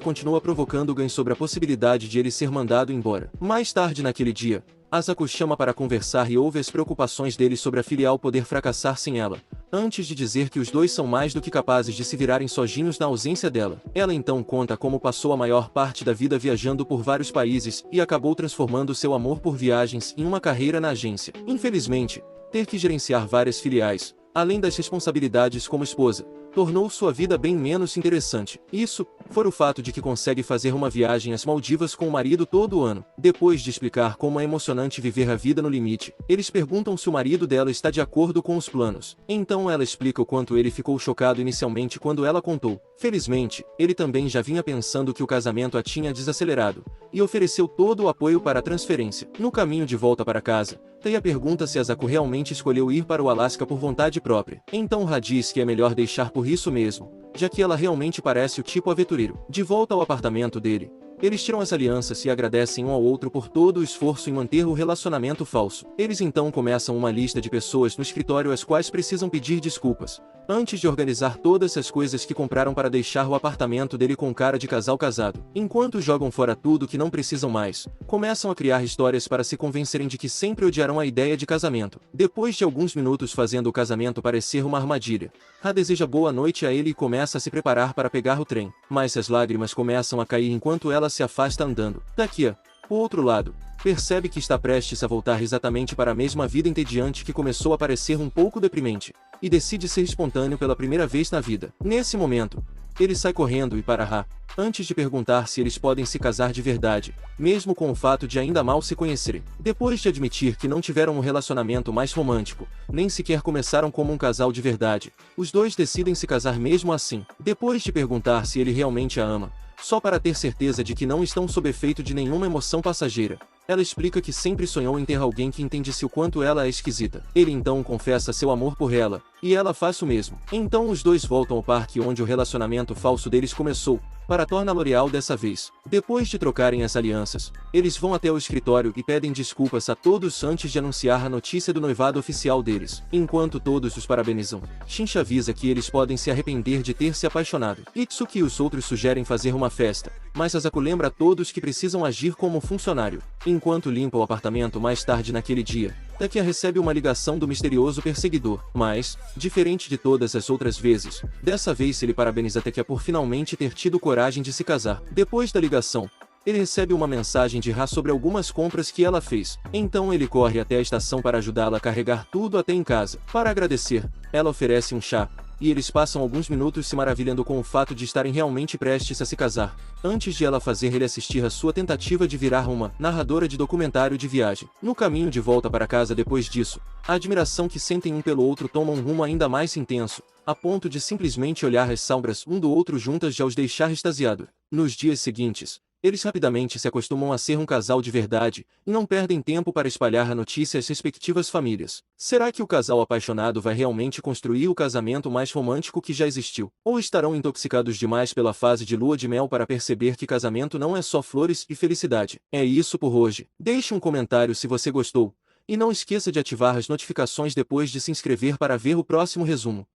continua provocando Gan sobre a possibilidade de ele ser mandado embora. Mais tarde naquele dia, Asako chama para conversar e ouve as preocupações dele sobre a filial poder fracassar sem ela, antes de dizer que os dois são mais do que capazes de se virarem sozinhos na ausência dela. Ela então conta como passou a maior parte da vida viajando por vários países e acabou transformando seu amor por viagens em uma carreira na agência. Infelizmente, ter que gerenciar várias filiais, além das responsabilidades como esposa, tornou sua vida bem menos interessante. Isso, fora o fato de que consegue fazer uma viagem às Maldivas com o marido todo ano. Depois de explicar como é emocionante viver a vida no limite, eles perguntam se o marido dela está de acordo com os planos. Então ela explica o quanto ele ficou chocado inicialmente quando ela contou. Felizmente, ele também já vinha pensando que o casamento a tinha desacelerado, e ofereceu todo o apoio para a transferência. No caminho de volta para casa, Taya pergunta se Asako realmente escolheu ir para o Alasca por vontade própria. Então Ha diz que é melhor deixar por isso mesmo, já que ela realmente parece o tipo aventureiro. De volta ao apartamento dele, eles tiram as alianças e agradecem um ao outro por todo o esforço em manter o relacionamento falso. Eles então começam uma lista de pessoas no escritório às quais precisam pedir desculpas, antes de organizar todas as coisas que compraram para deixar o apartamento dele com cara de casal casado. Enquanto jogam fora tudo que não precisam mais, começam a criar histórias para se convencerem de que sempre odiarão a ideia de casamento. Depois de alguns minutos fazendo o casamento parecer uma armadilha, Ha deseja boa noite a ele e começa a se preparar para pegar o trem, mas as lágrimas começam a cair enquanto ela se afasta andando. Daqui a outro lado, percebe que está prestes a voltar exatamente para a mesma vida entediante que começou a parecer um pouco deprimente, e decide ser espontâneo pela primeira vez na vida. Nesse momento, ele sai correndo e para Ha, antes de perguntar se eles podem se casar de verdade, mesmo com o fato de ainda mal se conhecerem. Depois de admitir que não tiveram um relacionamento mais romântico, nem sequer começaram como um casal de verdade, os dois decidem se casar mesmo assim. Depois de perguntar se ele realmente a ama, só para ter certeza de que não estão sob efeito de nenhuma emoção passageira, ela explica que sempre sonhou em ter alguém que entendesse o quanto ela é esquisita. Ele então confessa seu amor por ela, e ela faz o mesmo. Então os dois voltam ao parque onde o relacionamento falso deles começou, para tornar L'Oreal dessa vez. Depois de trocarem as alianças, eles vão até o escritório e pedem desculpas a todos antes de anunciar a notícia do noivado oficial deles. Enquanto todos os parabenizam, Shinji avisa que eles podem se arrepender de ter se apaixonado. Itsuki e os outros sugerem fazer uma festa, mas Asako lembra a todos que precisam agir como funcionário. Enquanto limpa o apartamento mais tarde naquele dia, Takia recebe uma ligação do misterioso perseguidor, mas, diferente de todas as outras vezes, dessa vez ele parabeniza Takia por finalmente ter tido coragem de se casar. Depois da ligação, ele recebe uma mensagem de Ha sobre algumas compras que ela fez. Então ele corre até a estação para ajudá-la a carregar tudo até em casa. Para agradecer, ela oferece um chá, e eles passam alguns minutos se maravilhando com o fato de estarem realmente prestes a se casar, antes de ela fazer ele assistir a sua tentativa de virar uma narradora de documentário de viagem. No caminho de volta para casa depois disso, a admiração que sentem um pelo outro toma um rumo ainda mais intenso, a ponto de simplesmente olhar as sombras um do outro juntas já os deixar extasiado. Nos dias seguintes, eles rapidamente se acostumam a ser um casal de verdade, e não perdem tempo para espalhar a notícia às respectivas famílias. Será que o casal apaixonado vai realmente construir o casamento mais romântico que já existiu? Ou estarão intoxicados demais pela fase de lua de mel para perceber que casamento não é só flores e felicidade? É isso por hoje. Deixe um comentário se você gostou, E não esqueça de ativar as notificações depois de se inscrever para ver o próximo resumo.